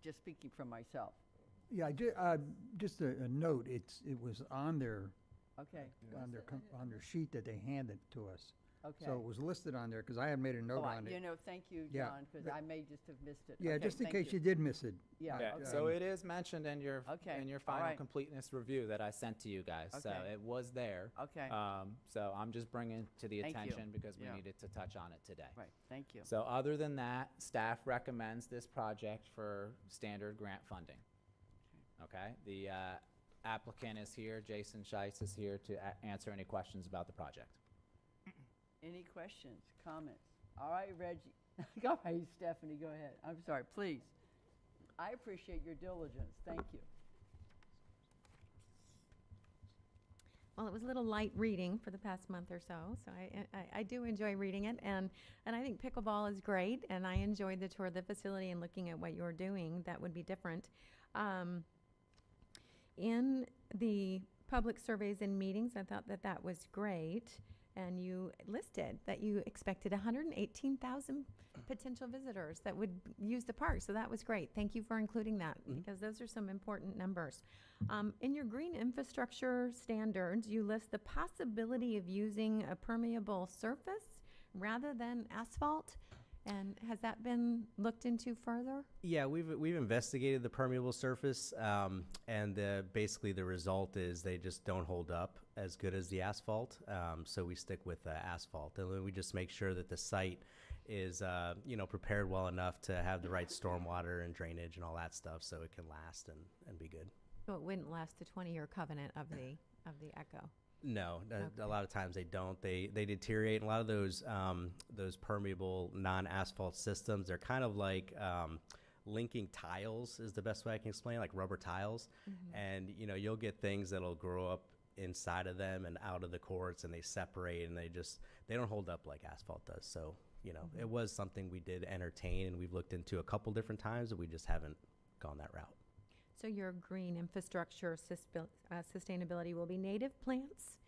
just speaking for myself. Yeah, just a note, it was on their, Okay. on their sheet that they handed to us. Okay. So it was listed on there, because I had made a note Oh, on you it. know, thank you, Yeah, John, because but- I may just have missed it. Yeah, Okay, just in thank case you did miss it. Yeah, Yeah, okay. so it is mentioned in your Okay, all final right. completeness review that I sent to you guys. So Okay. it was there. Okay. So I'm just bringing to the Thank you. attention because we Yeah. needed to touch on it today. Right, thank you. So other than that, staff recommends this project for standard grant funding. Okay, the applicant is here, Jason Scheitz is here to answer any questions about the project. Any questions, comments? All right, Reggie. Go ahead, Stephanie, go ahead. I'm sorry, please. I appreciate your diligence. Thank you. Well, it was a little light reading for the past month or so, so I do enjoy reading it, and I think pickleball is great, and I enjoyed the tour of the facility and looking at what you're doing. That would be different. In the public surveys and meetings, I thought that was great, and you listed that you expected 118,000 potential visitors that would use the park, so that was great. Thank you for including that, because those are some important numbers. In your green infrastructure standards, you list the possibility of using a permeable surface rather than asphalt, and has that been looked into further? Yeah, we've investigated the permeable surface, and basically the result is they just don't hold up as good as the asphalt. So we stick with asphalt, and then we just make sure that the site is prepared well enough to have the right stormwater and drainage and all that stuff, so it can last and be good. So it wouldn't last the 20-year covenant of the ECHO. No, Okay. a lot of times they don't. They deteriorate. And a lot of those permeable non-asphalt systems, they're kind of like linking tiles is the best way I can explain, like rubber tiles. And you'll get things that'll grow up inside of them and out of the courts, and they separate, and they don't hold up like asphalt does. So it was something we did entertain, and we've looked into a couple different times, but we just haven't gone that route. So your green infrastructure sustainability will be native plants,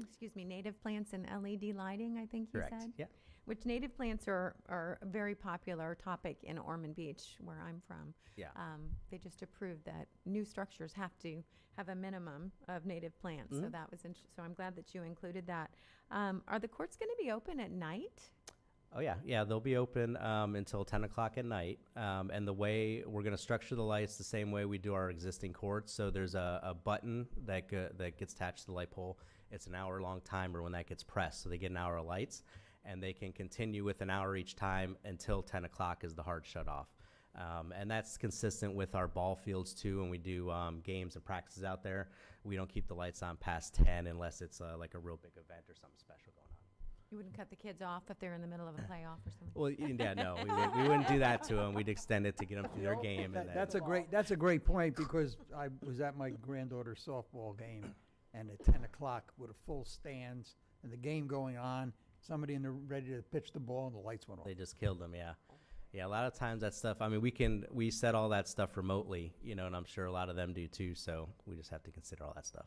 excuse me, native plants and LED lighting, I think you Correct. said? Yeah. Which native plants are a very popular topic in Ormond Beach, where I'm from. Yeah. They just approved that new structures have to have a minimum of native plants. So that was so I'm glad that you included that. Are the courts going to be open at night? Oh, yeah, they'll be open until 10 o'clock at night. And the way we're going to structure the lights the same way we do our existing courts. So there's a button that gets attached to the light pole. It's an hour-long timer when that gets pressed. So they get an hour of lights, and they can continue with an hour each time until 10 o'clock is the hard shut-off. And that's consistent with our ball fields, too. When we do games and practices out there, we don't keep the lights on past 10 unless it's like a real big event or something special going on. You wouldn't cut the kids off if they're in the middle of a playoff or something? Well, yeah, no, we wouldn't do that to them. We'd extend it to get them through their game. And then, That's a great point, because I was at my granddaughter's softball game, and at 10 o'clock with a full stands and the game going on, somebody ready to pitch the ball, and the lights went off. they just killed them, yeah. Yeah, a lot of times that stuff, I mean, we set all that stuff remotely, and I'm sure a lot of them do too, so we just have to consider all that stuff.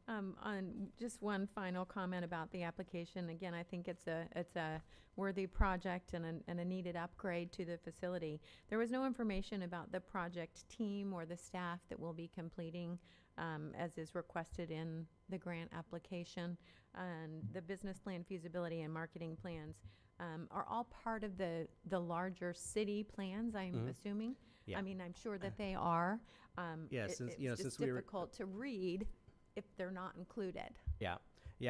On just one final comment about the application. Again, I think it's a worthy project and a needed upgrade to the facility. There was no information about the project team or the staff that will be completing, as is requested in the grant application. And the business plan, feasibility, and marketing plans are all part of the larger city plans, I'm assuming. Yeah. I mean, I'm sure that they are. Yeah, It's since just we were difficult to read if they're not included. Yeah.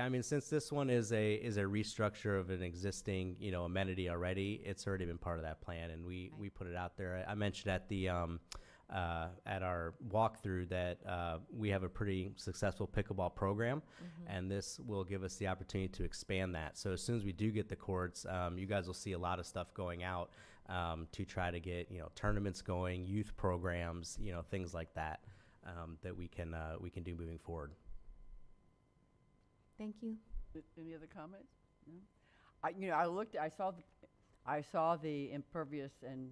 I mean, since this one is a restructure of an existing, amenity already, it's already been part of that plan, and we put it out there. I mentioned at the at our walkthrough that we have a pretty successful pickleball program, and this will give us the opportunity to expand that. So as soon as we do get the courts, you guys will see a lot of stuff going out to try to get tournaments going, youth programs, things like that. That we can do moving forward. Thank you. Any other comments? No? I saw the impervious and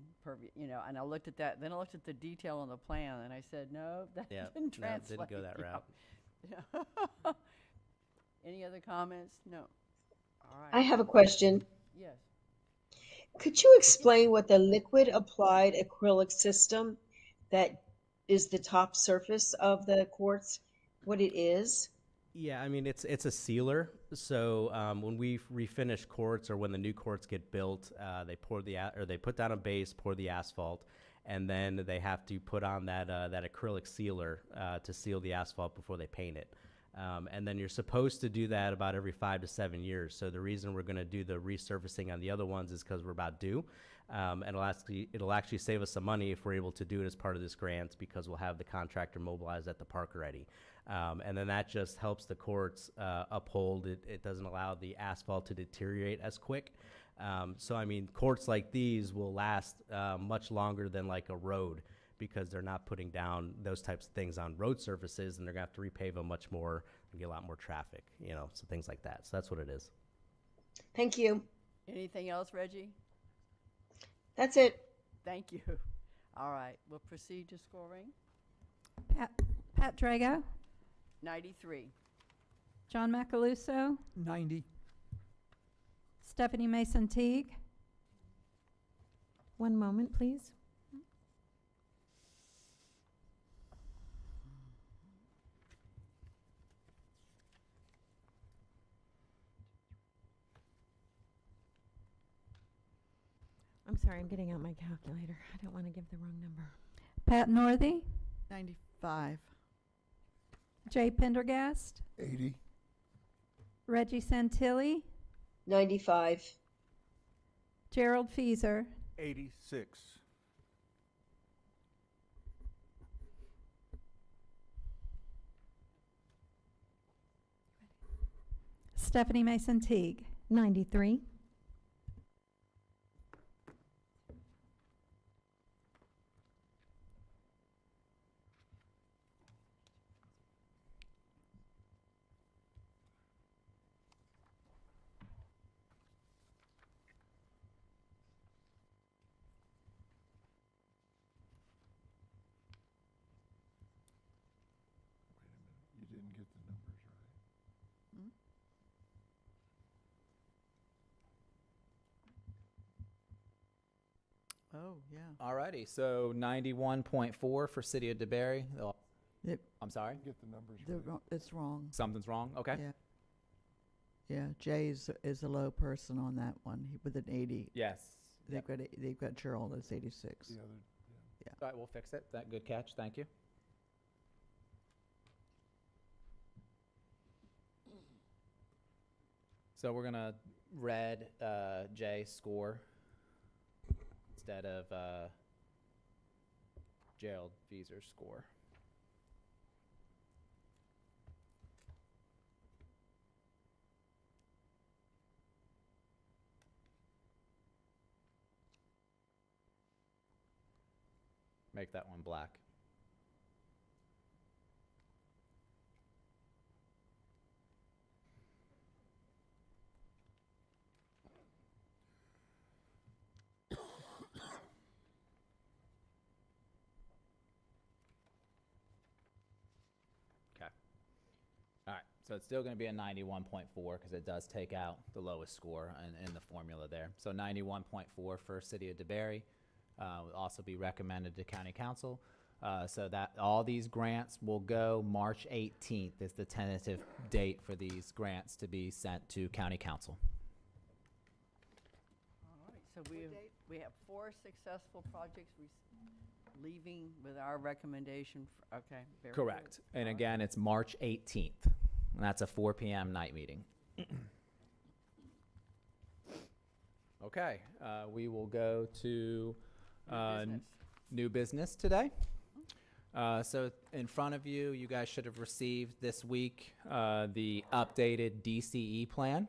and I looked at that. Then I looked at the detail on the plan, and I said, no, that Yeah, didn't no, translate. didn't go that route. Yeah. Any other comments? No. All right. I have a question. Yes. Could you explain what the liquid applied acrylic system that is the top surface of the quartz, what it is? Yeah, I mean it's a sealer. So when we refinish courts or when the new courts get built, they they put down a base, pour the asphalt, and then they have to put on that acrylic sealer to seal the asphalt before they paint it. And then you're supposed to do that about every 5 to 7 years. So the reason we're going to do the resurfacing on the other ones is because we're about due. And it'll actually save us some money if we're able to do it as part of this grant because we'll have the contractor mobilized at the park already. And then that just helps the courts uphold it. It doesn't allow the asphalt to deteriorate as quick. So, I mean, courts like these will last much longer than like a road because they're not putting down those types of things on road surfaces, and they're going to have to repave them much more and get a lot more traffic, so things like that. So that's what it is. Thank you. Anything else, Reggie? That's it. Thank you. All right. We'll proceed to scoring. Pat Drago, 93. John Macaluso, 90. Stephanie Mason Teague, One moment, please. I'm sorry, I'm getting out my calculator. I don't want to give the wrong number. Pat Northey, 95. Jay Pendergast, 80. Reggie Santilli, 95. Gerald Feaser, 86. Stephanie Mason Teague, 93. You didn't get the numbers right. Hmm? Oh, yeah. Alrighty, so 91.4 for City of DeBerry. It- I'm sorry? Get the numbers They're right. It's wrong. Something's wrong? Okay. Yeah. Yeah, Jay is a low person on that one with an 80. Yes. They've got Gerald as 86. The other, All right, we'll fix it. Good catch. Thank you. So we're gonna red Jay's score instead of Gerald Feaser's score. Make that one black. Okay. All right, so it's still going to be a 91.4 because it does take out the lowest score in the formula there. So 91.4 for City of DeBerry. Will also be recommended to County Council. So that all these grants will go March 18th is the tentative date for these grants to be sent to County Council. All right. So we have 4 successful projects leaving with our recommendation. Okay. Very good. Correct. And All right. again, it's March 18th. And that's a 4 p.m. night meeting. Okay, we will go to new business today. So in front of you, you guys should have received this week the updated DCE plan.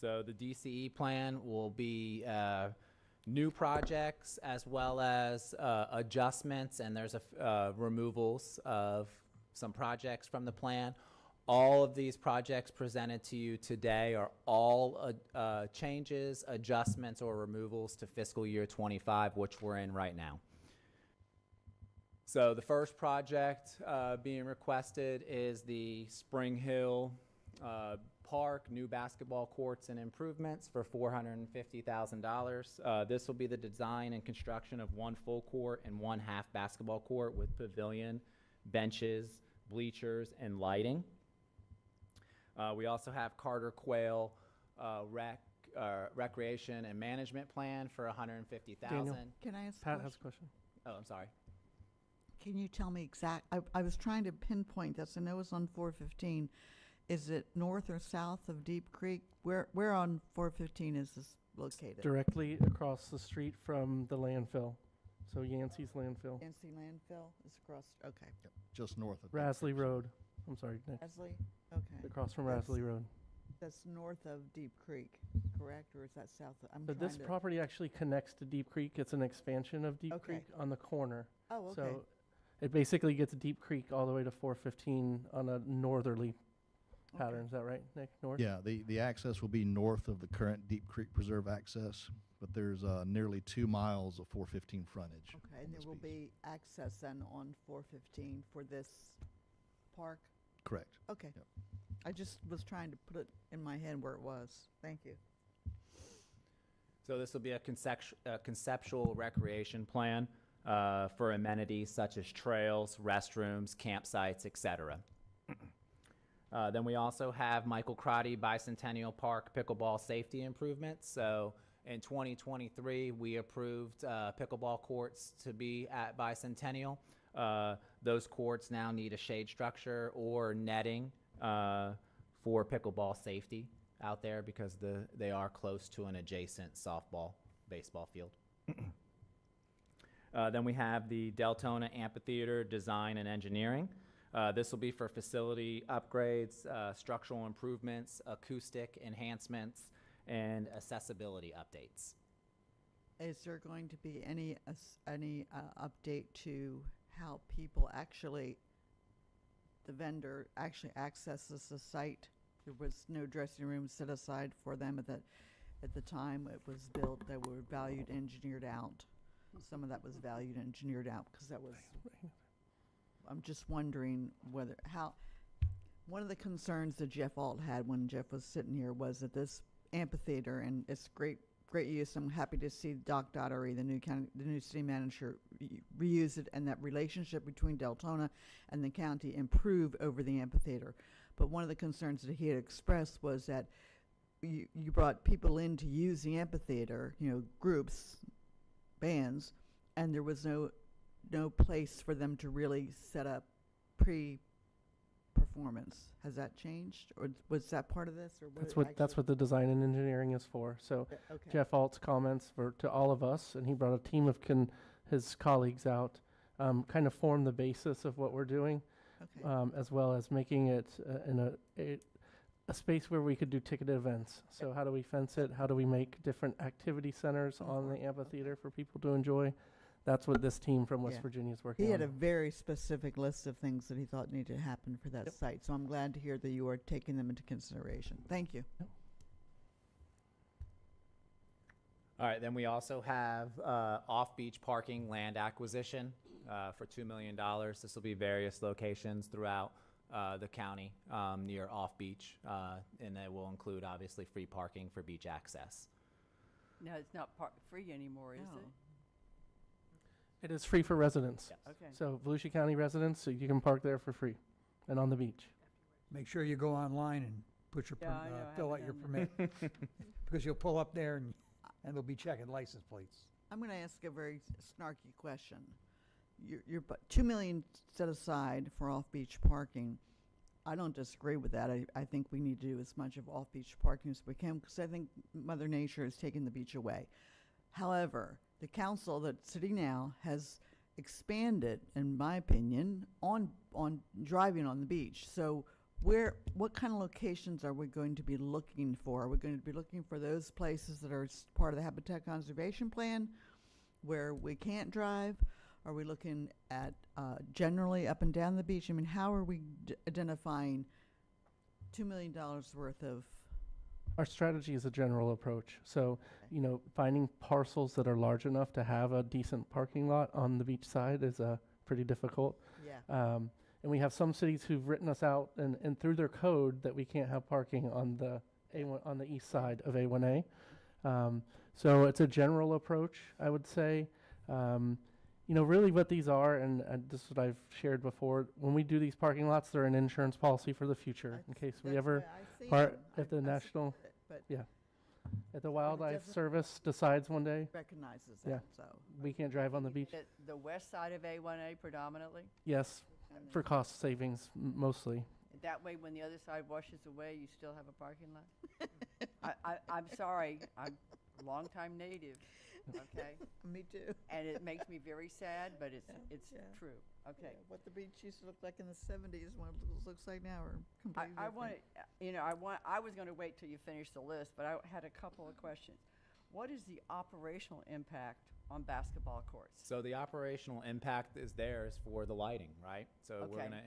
So the DCE plan will be new projects as well as adjustments, and there's removals of some projects from the plan. All of these projects presented to you today are all changes, adjustments, or removals to fiscal year 25, which we're in right now. So the first project being requested is the Spring Hill Park, new basketball courts and improvements for $450,000. This will be the design and construction of one full court and one half basketball court with pavilion, benches, bleachers, and lighting. We also have Carter Quail Recreation and Management Plan for $150,000. Can I ask Pat has a question. Oh, I'm sorry. Can you tell me I was trying to pinpoint this. I know it's on 415. Is it north or south of Deep Creek? Where on 415 is this located? Directly across the street from the landfill. So Yancey's landfill. Yancey landfill is across, okay. Yep, just north of. Rasley Road. I'm sorry, Nick. Rasley, okay. Across from That's- Rasley Road. That's north of Deep Creek, correct? Or is that south? I'm But trying this to- property actually connects to Deep Creek. It's an expansion of Deep Okay. Creek on the corner. Oh, okay. So it basically gets Deep Creek all the way to 415 on a northerly pattern. Is that right, Nick? North? Yeah, the access will be north of the current Deep Creek Preserve access, but there's nearly 2 miles of 415 frontage. Okay, on and there this will piece. be access then on 415 for this park? Correct. Okay. Yep. I just was trying to put it in my head where it was. Thank you. So this will be a conceptual recreation plan for amenities such as trails, restrooms, campsites, etc. Then we also have Michael Crotty Bicentennial Park pickleball safety improvements. So in 2023, we approved pickleball courts to be at Bicentennial. Those courts now need a shade structure or netting for pickleball safety out there because they are close to an adjacent softball, baseball field. Then we have the Deltona Amphitheater Design and Engineering. This will be for facility upgrades, structural improvements, acoustic enhancements, and accessibility updates. Is there going to be any update to how people actually, the vendor actually accesses the site? There was no dressing room set aside for them at the time it was built. They were valued engineered out. Some of that was valued engineered out because that was. I'm just wondering one of the concerns that Jeff Alt had when Jeff was sitting here was that this amphitheater, and it's great use. I'm happy to see Doc Daugherty, the new city manager, reuse it, and that relationship between Deltona and the county improve over the amphitheater. But one of the concerns that he had expressed was that you brought people in to use the amphitheater, groups, bands, and there was no place for them to really set up pre-performance. Has that changed, or was that part of this, or That's what the design and engineering is for. So Okay. Jeff Alt's comments were to all of us, and he brought a team of his colleagues out, kind of form the basis of what we're doing, as well as making it in a space where we could do ticketed events. So how do we fence it? How do we make different activity centers on the amphitheater for people to enjoy? That's what this team from West Yeah. Virginia is working on. He had a very specific list of things that he thought needed to happen for that site, so I'm glad to hear that you are taking them into consideration. Thank you. All right, then we also have off-beach parking land acquisition for $2 million. This will be various locations throughout the county near off-beach, and it will include, obviously, free parking for beach access. No, it's not free anymore, is No. it? It is free for residents. Yes. Okay. So Volusia County residents, so you can park there for free and on the beach. Make sure you go online and put your, Yeah, I know, I fill out haven't your done permit. Because you'll pull up there and they'll be checking license plates. I'm going to ask a very snarky question. You're $2 million set aside for off-beach parking. I don't disagree with that. I think we need to do as much of off-beach parking as we can because I think Mother Nature is taking the beach away. However, the council that's sitting now has expanded, in my opinion, on driving on the beach. So what kind of locations are we going to be looking for? Are we going to be looking for those places that are part of the Habitat Conservation Plan where we can't drive? Are we looking at generally up and down the beach? I mean, how are we identifying $2 million worth of, Our strategy is a general approach. So, finding parcels that are large enough to have a decent parking lot on the beach side is pretty difficult. yeah. And we have some cities who've written us out and through their code that we can't have parking on the A1, on the east side of A1A. So it's a general approach, I would say. Really what these are, and this is what I've shared before, when we do these parking lots, they're an insurance policy for the future in case we That's ever why I see part them. at the I national, support it, but yeah, at the Wildlife doesn't- Service decides one day, recognizes yeah, that, so. we can't drive on the beach. The west side of A1A predominantly? Yes, for cost savings mostly. That way, when the other side washes away, you still have a parking lot? I'm sorry, I'm a longtime native, okay? Me too. And it makes me very sad, but it's yeah. true. Okay. Yeah, what the beach used to look like in the 70s, what it looks like now are completely I different. wanted, I was going to wait till you finish the list, but I had a couple of questions. What is the operational impact on basketball courts? So the operational impact is theirs for the lighting, right? So we're Okay. gonna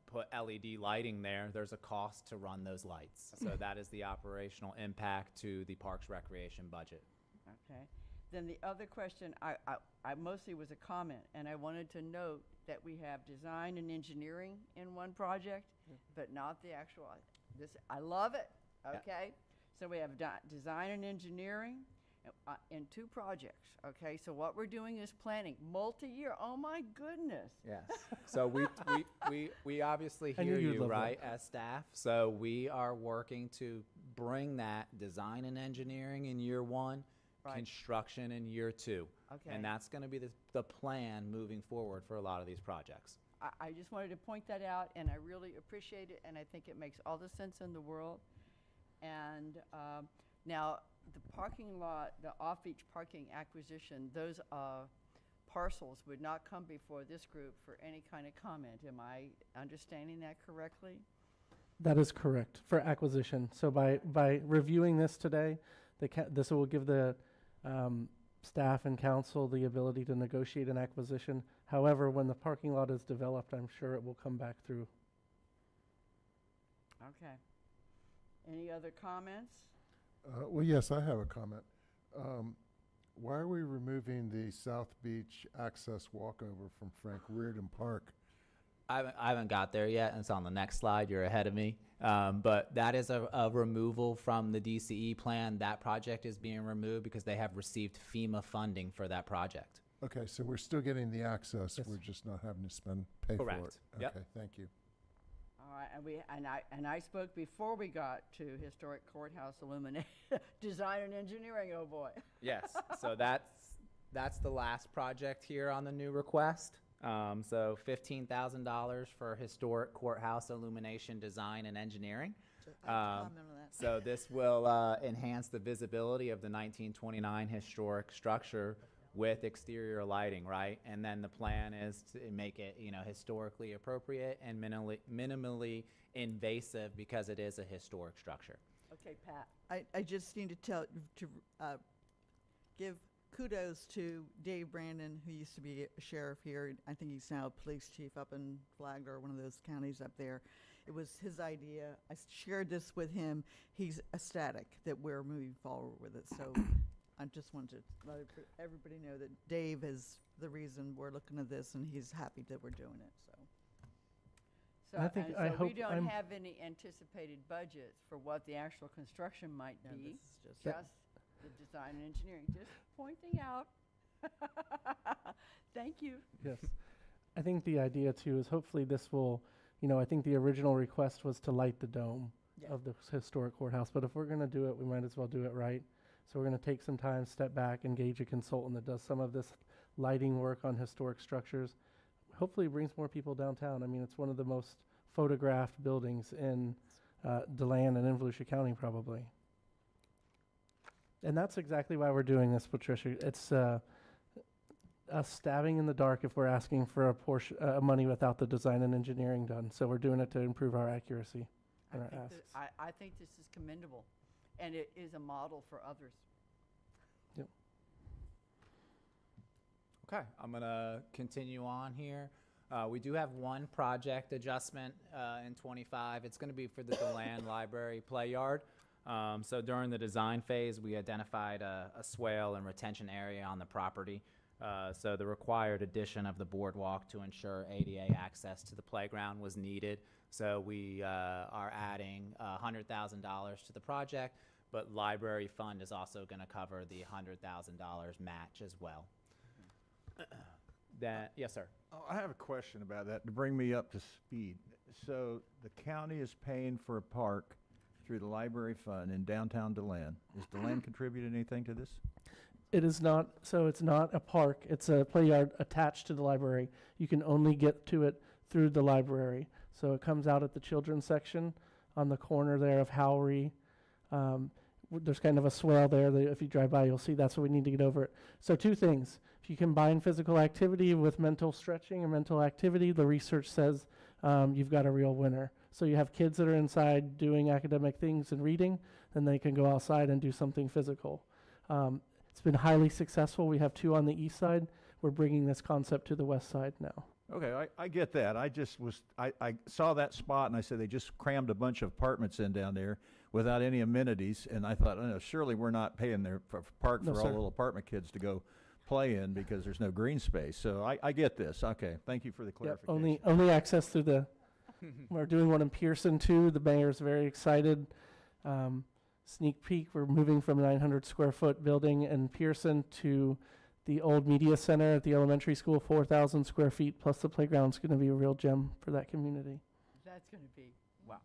put LED lighting there. There's a cost to run those lights. So that is the operational impact to the Parks Recreation budget. Okay. Then the other question, I mostly was a comment, and I wanted to note that we have design and engineering in one project, but not the actual, I love it, Yeah. okay? So we have design and engineering in two projects, okay? So what we're doing is planning, multi-year, oh my goodness. Yes. So we obviously I knew hear you'd you, love that. right, as staff. So we are working to bring that design and engineering in year one, Right. construction in year two. Okay. And that's going to be the plan moving forward for a lot of these projects. I just wanted to point that out, and I really appreciate it, and I think it makes all the sense in the world. And now, the parking lot, the off-beach parking acquisition, those parcels would not come before this group for any kind of comment. Am I understanding that correctly? That is correct, for acquisition. So by reviewing this today, this will give the staff and council the ability to negotiate an acquisition. However, when the parking lot is developed, I'm sure it will come back through. Okay. Any other comments? Well, yes, I have a comment. Why are we removing the South Beach access walkover from Frank Reardon Park? I haven't got there yet, and it's on the next slide. You're ahead of me. But that is a removal from the DCE plan. That project is being removed because they have received FEMA funding for that project. Okay, so we're still getting the access. Yes. We're just not having to pay for it. Correct. Yep. Okay, thank you. All right, and I spoke before we got to historic courthouse illumination, design and engineering, oh boy. Yes. So that's the last project here on the new request. So $15,000 for historic courthouse illumination design and engineering. I comment on that. So this will enhance the visibility of the 1929 historic structure with exterior lighting, right? And then the plan is to make it, historically appropriate and minimally invasive because it is a historic structure. Okay, Pat. I just need to give kudos to Dave Brandon, who used to be a sheriff here. I think he's now a police chief up in Flagler, one of those counties up there. It was his idea. I shared this with him. He's ecstatic that we're moving forward with it. So I just wanted to let everybody know that Dave is the reason we're looking at this, and he's happy that we're doing it. So. I think- I we hope don't I'm- have any anticipated budgets for what the actual construction might No, be. this is just- Just the design and engineering, just pointing out. Thank you. Yes. I think the idea too is hopefully this will, I think the original request was to light the dome Yeah. of the historic courthouse, but if we're going to do it, we might as well do it right. So we're going to take some time, step back, engage a consultant that does some of this lighting work on historic structures. Hopefully it brings more people downtown. I mean, it's one of the most photographed buildings in DeLand and in Volusia County probably. And that's exactly why we're doing this, Patricia. It's us stabbing in the dark if we're asking for a portion money without the design and engineering done. So we're doing it to improve our accuracy and our asks. I think this is commendable, and it is a model for others. Yep. Okay, I'm gonna continue on here. We do have one project adjustment in 25. It's going to be for the Deland Library Play Yard. So during the design phase, we identified a swale and retention area on the property. So the required addition of the boardwalk to ensure ADA access to the playground was needed. So we are adding $100,000 to the project, but library fund is also going to cover the $100,000 match as well. Yes, sir. Oh, I have a question about that to bring me up to speed. So the county is paying for a park through the library fund in downtown DeLand. Is DeLand contributing anything to this? It is not, so it's not a park, it's a play yard attached to the library. You can only get to it through the library. So it comes out at the children's section on the corner there of Howry. There's kind of a swale there that if you drive by, you'll see that's what we need to get over it. So two things. If you combine physical activity with mental stretching or mental activity, the research says you've got a real winner. So you have kids that are inside doing academic things and reading, then they can go outside and do something physical. It's been highly successful. We have 2 on the east side. We're bringing this concept to the west side now. Okay, I get that. I just was, I saw that spot and I said they just crammed a bunch of apartments in down there without any amenities. And I thought, oh, no, surely we're not paying their park No, for all sir. the little apartment kids to go play in because there's no green space. So I get this. Okay, thank you for the Yep, clarification. only access through the, we're doing one in Pearson too. The mayor's very excited. Sneak peek, we're moving from a 900 square foot building in Pearson to the old media center at the elementary school, 4,000 square feet, plus the playground's going to be a real gem for that community. That's going to be, Wow.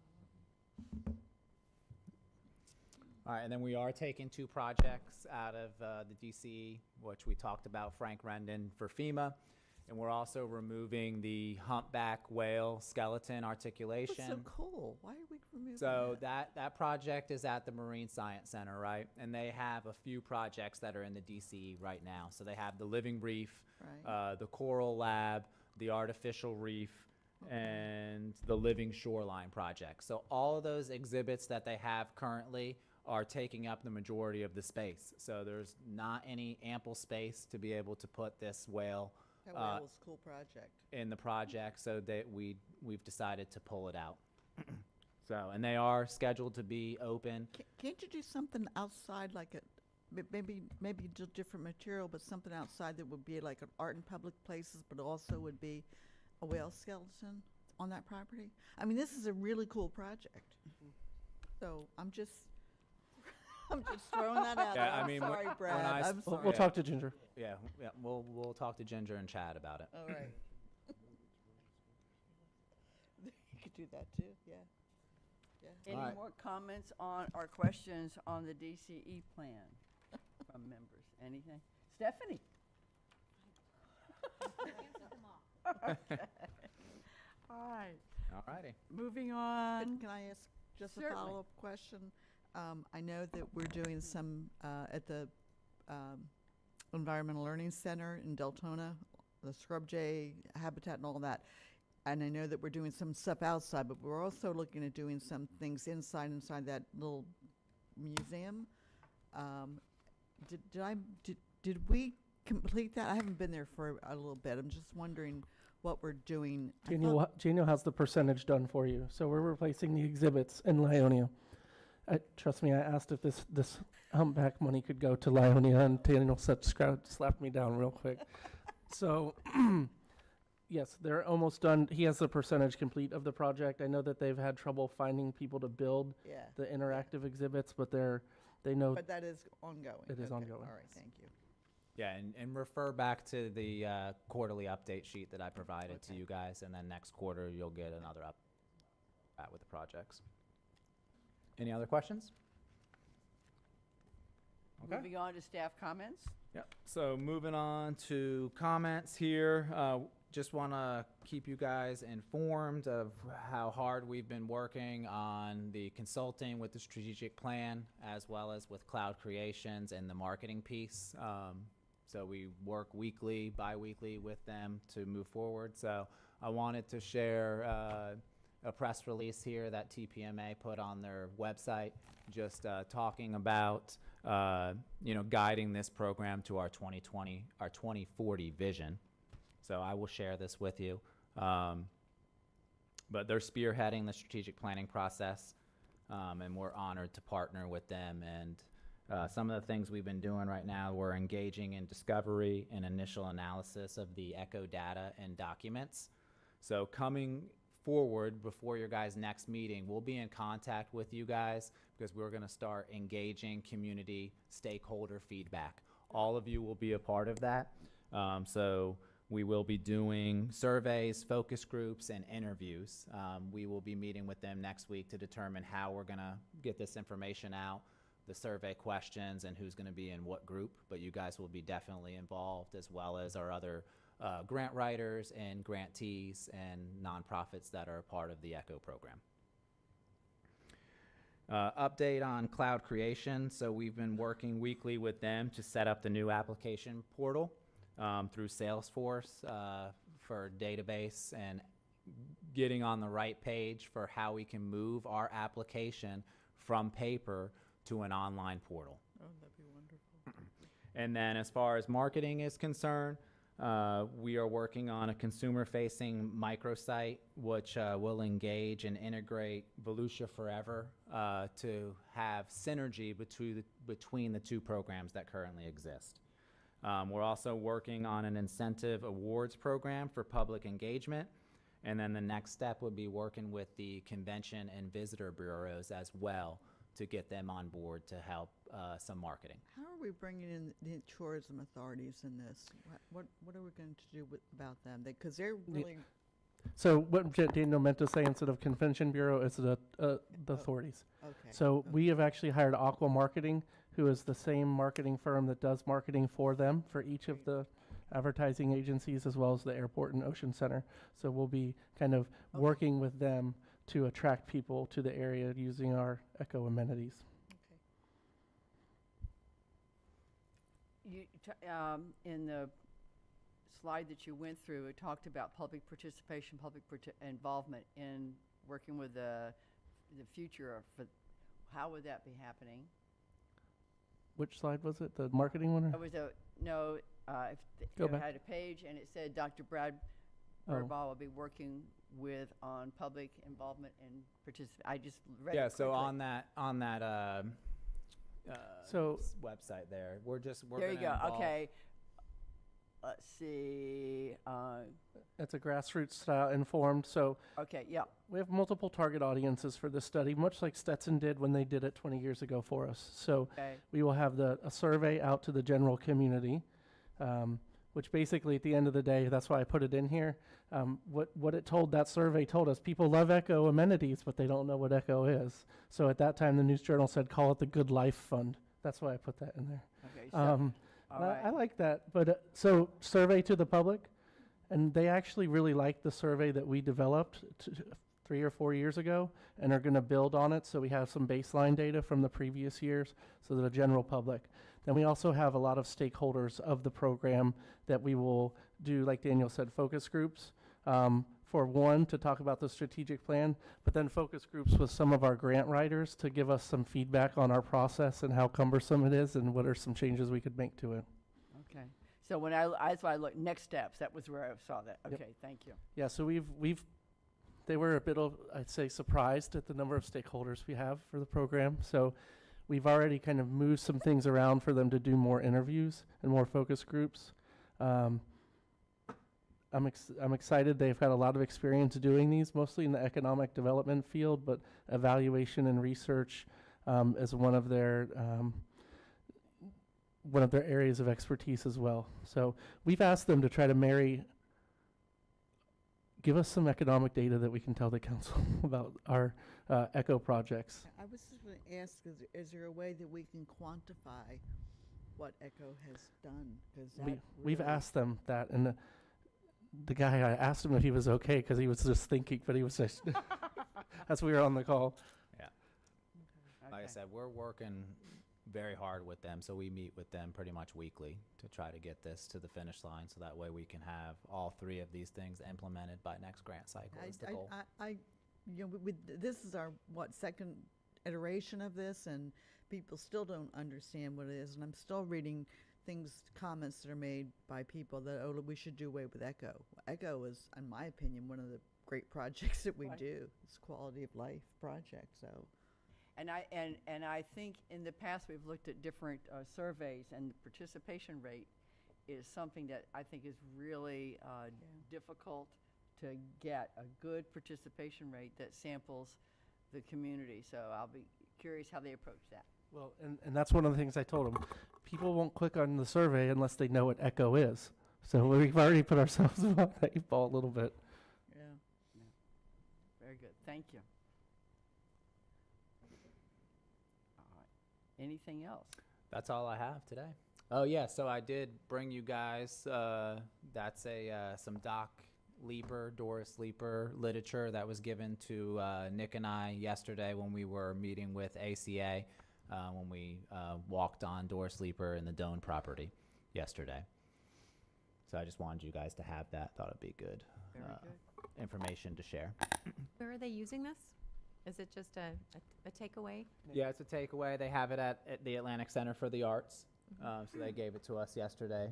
All right, and then we are taking 2 projects out of the DCE, which we talked about, Frank Rendon for FEMA. And we're also removing the humpback whale skeleton articulation. That's so cool. Why are we removing So that project is at the Marine Science Center, right? And they have a few projects that are in the DCE right now. So they have the Living Reef, Right. the Coral Lab, the Artificial Reef, and the Living Shoreline project. So all of those exhibits that they have currently are taking up the majority of the space. So there's not any ample space to be able to put this whale That was a cool project. in the project, so that we've decided to pull it out. So, and they are scheduled to be open. Can't you do something outside, like maybe just different material, but something outside that would be like an art in public places, but also would be a whale skeleton on that property? I mean, this is a really cool project. So I'm just throwing that out there. I'm sorry, Brad. I'm sorry. We'll talk to Ginger. Yeah, we'll talk to Ginger and Chad about it. All right. You could do that too, yeah. any All right. more comments on or questions on the DCE plan from members? Anything? Stephanie? Okay. All right, All righty. moving on. Can I ask just a Certainly. follow-up question? I know that we're doing some at the Environmental Learning Center in Deltona, the Scrub Jay habitat and all that. And I know that we're doing some stuff outside, but we're also looking at doing some things inside that little museum. Did we complete that? I haven't been there for a little bit. I'm just wondering what we're doing. I thought- Janio has the percentage done for you. So we're replacing the exhibits in Lionia. Trust me, I asked if this humpback money could go to Lionia, and Daniel slapped me down real quick. So, yes, they're almost done. He has the percentage complete of the project. I know that they've had trouble finding people to build Yeah. the interactive exhibits, but they know But that is ongoing. It is Okay, ongoing. All right, thank you. Yeah, and refer back to the quarterly update sheet that I provided to you guys, and then next quarter you'll get another with the projects. Any other questions? Okay. Moving on to staff comments. Yep. So moving on to comments here. Just want to keep you guys informed of how hard we've been working on the consulting with the strategic plan, as well as with Cloud Creations and the marketing piece. So we work weekly, bi-weekly with them to move forward. So I wanted to share a press release here that TPMA put on their website, just talking about guiding this program to our 2040 vision. So I will share this with you. But they're spearheading the strategic planning process, and we're honored to partner with them. And some of the things we've been doing right now, we're engaging in discovery and initial analysis of the ECHO data and documents. So coming forward before your guys' next meeting, we'll be in contact with you guys because we're going to start engaging community stakeholder feedback. All of you will be a part of that. So we will be doing surveys, focus groups, and interviews. We will be meeting with them next week to determine how we're going to get this information out, the survey questions, and who's going to be in what group. But you guys will be definitely involved, as well as our other grant writers and grantees and nonprofits that are a part of the ECHO program. Update on cloud creation. So we've been working weekly with them to set up the new application portal through Salesforce for database and getting on the right page for how we can move our application from paper to an online portal. Oh, that'd be wonderful. And then as far as marketing is concerned, we are working on a consumer-facing microsite, which will engage and integrate Volusia Forever to have synergy between the two programs that currently exist. We're also working on an incentive awards program for public engagement. And then the next step would be working with the convention and visitor bureaus as well to get them on board to help some marketing. How are we bringing in the tourism authorities in this? What are we going to do about them? Because they're really... So what Daniel meant to say instead of convention bureau is the authorities. Okay. So we have actually hired Aqua Marketing, who is the same marketing firm that does marketing for them, for each of the advertising agencies, as well as the airport and ocean center. So we'll be kind of working with them to attract people to the area using our ECHO amenities. In the slide that you went through, it talked about public participation, involvement in working with the future of, how would that be happening? Which slide was it? The marketing one? It was Go back. had a page and it said Dr. Brad Burbaugh will be working on public involvement and participation. I just read it So quickly. on that website there, we're there you go. Okay. Let's see. It's a grassroots style informed. So Okay. Yeah. we have multiple target audiences for this study, much like Stetson did when they did it 20 years ago for us. So Okay. we will have a survey out to the general community, which basically at the end of the day, that's why I put it in here. That survey told us people love ECHO amenities, but they don't know what ECHO is. So at that time, the News Journal said, call it the Good Life Fund. That's why I put that in there. Okay. So, all right. I like that. But so survey to the public, and they actually really like the survey that we developed 3 or 4 years ago and are going to build on it. So we have some baseline data from the previous years so that the general public. Then we also have a lot of stakeholders of the program that we will do, like Daniel said, focus groups for one, to talk about the strategic plan, but then focus groups with some of our grant writers to give us some feedback on our process and how cumbersome it is and what are some changes we could make to it. Okay. So that's why I looked, next steps, that was where I saw that. Yep. Okay. Thank you. Yeah, so they were a bit of, I'd say, surprised at the number of stakeholders we have for the program. So we've already kind of moved some things around for them to do more interviews and more focus groups. I'm excited. They've had a lot of experience doing these, mostly in the economic development field, but evaluation and research is one of their areas of expertise as well. So we've asked them to try to give us some economic data that we can tell the council about our ECHO projects. I was just going to ask, is there a way that we can quantify what ECHO has done? 'Cause We've really- asked them that, and the guy, I asked him if he was okay because he was just thinking, but he was just, as we were on the call. Yeah. Like I said, we're working very hard with them, so we meet with them pretty much weekly to try to get this to the finish line, so that way we can have all 3 of these things implemented by next grant cycle is the goal. This is our, second iteration of this, and people still don't understand what it is, and I'm still reading comments that are made by people that, oh, we should do away with Echo. Echo is, in my opinion, one of the great projects that we Right. do. It's a quality of life project, so. And I think in the past, we've looked at different surveys, and the participation rate is something that I think is really difficult to get a good participation rate that samples the community. So I'll be curious how they approach that. Well, and that's one of the things I told them. People won't click on the survey unless they know what Echo is. So we've already put ourselves on the eight ball a little bit. Yeah. Very good. Thank you. All right. Anything else? That's all I have today. Oh yeah, so I did bring you guys. That's some Doris Leeper literature that was given to Nick and I yesterday when we were meeting with ACA when we walked on Doris Leeper and the Doan property yesterday. So I just wanted you guys to have that. Thought it'd be good, Very good. information to share. Where are they using this? Is it just a takeaway? Yeah, it's a takeaway. They have it at the Atlantic Center for the Arts. So they gave it to us yesterday.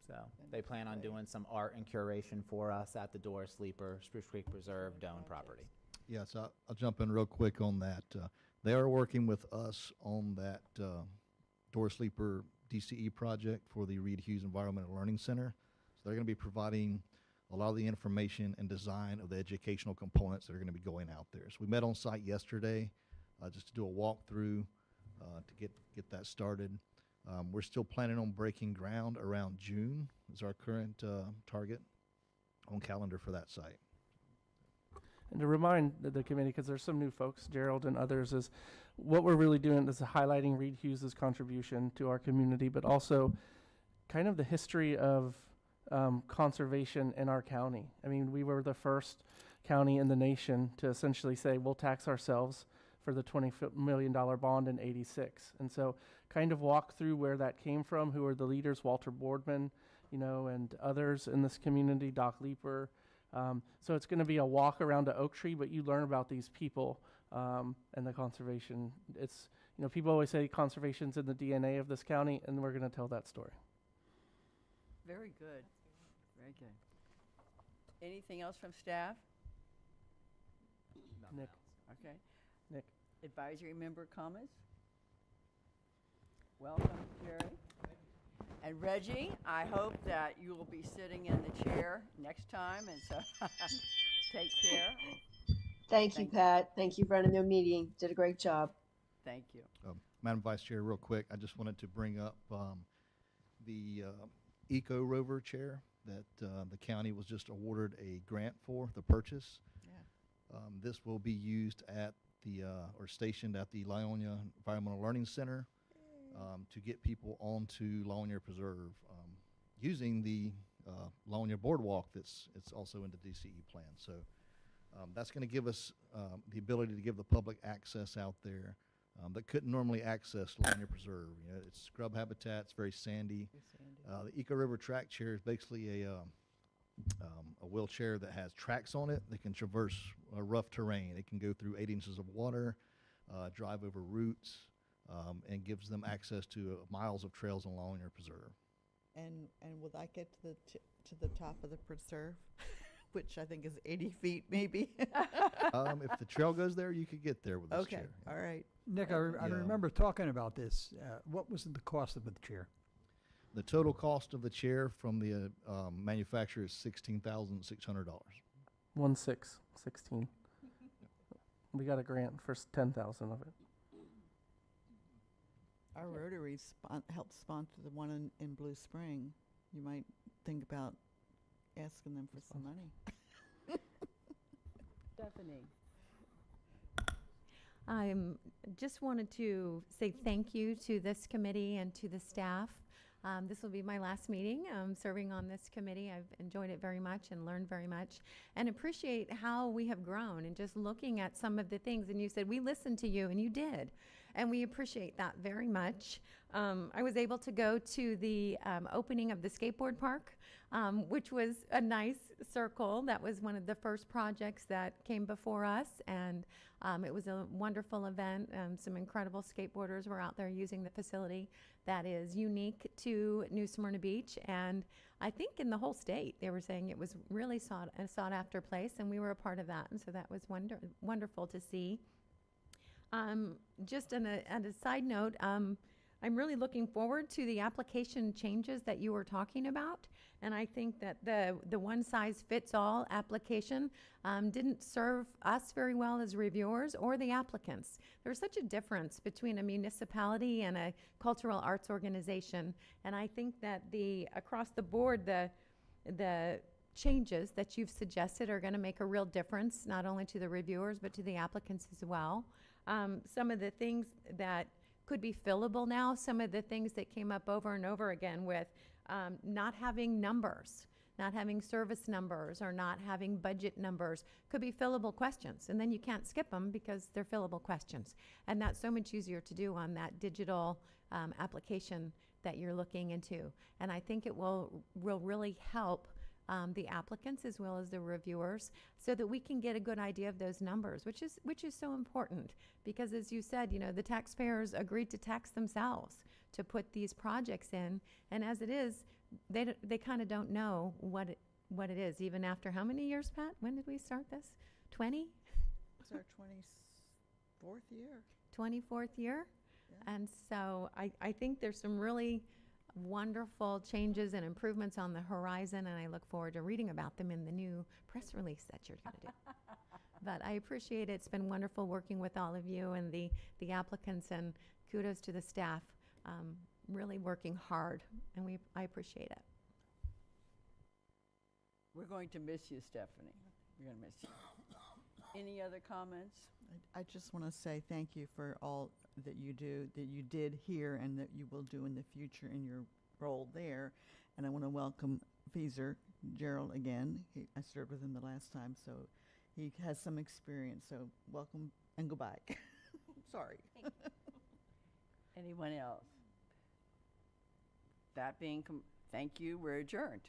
So they plan on doing some art and curation for us at the Doris Leeper Spruce Creek Preserve Doan property. Yes, I'll jump in real quick on that. They are working with us on that Doris Leeper DCE project for the Reed Hughes Environmental Learning Center. So they're going to be providing a lot of the information and design of the educational components that are going to be going out there. So we met on site yesterday just to do a walkthrough to get that started. We're still planning on breaking ground around June is our current target on calendar for that site. And to remind the committee, because there's some new folks, Gerald and others, is what we're really doing is highlighting Reed Hughes' contribution to our community, but also kind of the history of conservation in our county. I mean, we were the first county in the nation to essentially say we'll tax ourselves for the $20 million bond in '86. And so kind of walk through where that came from, who are the leaders, Walter Boardman, and others in this community, Doc Leeper. So it's going to be a walk around the oak tree, but you learn about these people and the conservation. It's, people always say conservation's in the DNA of this county, and we're going to tell that story. Very good. Very good. Anything else from staff? Nick. Okay. Nick. Advisory member comments? Welcome, Jerry. And Reggie, I hope that you will be sitting in the chair next time, and so take care. Thank you, Pat. Thank you for running the meeting. Did a great job. Thank you. Madam Vice Chair, real quick, I just wanted to bring up the Eco Rover chair that the county was just awarded a grant for the purchase. Yeah. This will be used at or stationed at the Lionia Environmental Learning Center to get people onto Lionia Preserve using the Lionia Boardwalk it's also in the DCE plan. So that's going to give us the ability to give the public access out there that couldn't normally access Lionia Preserve. It's scrub habitat, it's very sandy. The Eco River track chair is basically a wheelchair that has tracks on it that can traverse rough terrain. It can go through 8 inches of water, drive over roots, and gives them access to miles of trails on Lionia Preserve. And will that get to the top of the preserve, which I think is 80 feet maybe? If the trail goes there, you could get there with this chair. Okay, all right. Nick, I remember talking about this. What was the cost of the chair? The total cost of the chair from the manufacturer is $16,600. 16. We got a grant for 10,000 of it. Our Rotary helped sponsor the one in Blue Spring. You might think about asking them for some money. Stephanie. I just wanted to say thank you to this committee and to the staff. This will be my last meeting serving on this committee. I've enjoyed it very much and learned very much and appreciate how we have grown and just looking at some of the things. And you said, we listened to you, and you did. And we appreciate that very much. I was able to go to the opening of the skateboard park which was a nice circle. That was one of the first projects that came before us, and it was a wonderful event. Some incredible skateboarders were out there using the facility that is unique to New Smyrna Beach, and I think in the whole state. They were saying it was really a sought-after place, and we were a part of that, and so that was wonderful to see. Just on a side note, I'm really looking forward to the application changes that you were talking about. And I think that the one-size-fits-all application didn't serve us very well as reviewers or the applicants. There's such a difference between a municipality and a cultural arts organization. And I think that across the board, the changes that you've suggested are going to make a real difference, not only to the reviewers, but to the applicants as well. Some of the things that could be fillable now, some of the things that came up over and over again with not having numbers, not having service numbers, or not having budget numbers could be fillable questions. And then you can't skip them because they're fillable questions. And that's so much easier to do on that digital application that you're looking into. And I think it will really help the applicants as well as the reviewers, so that we can get a good idea of those numbers, which is so important, because as you said, the taxpayers agreed to tax themselves to put these projects in, and as it is, they kind of don't know what it is, even after how many years, Pat? When did we start this? 20? It's our 24th year. 24th year? Yeah. And so I think there's some really wonderful changes and improvements on the horizon, and I look forward to reading about them in the new press release that you're going to do. But I appreciate it. It's been wonderful working with all of you and the applicants, and kudos to the staff, really working hard, and I appreciate it. We're going to miss you, Stephanie. We're going to miss you. Any other comments? I just want to say thank you for all that you do, that you did here, and that you will do in the future in your role there. And I want to welcome Fieser, Gerald, again. I served with him the last time, so he has some experience. So welcome and go back. Sorry. Anyone else? That being, thank you. We're adjourned.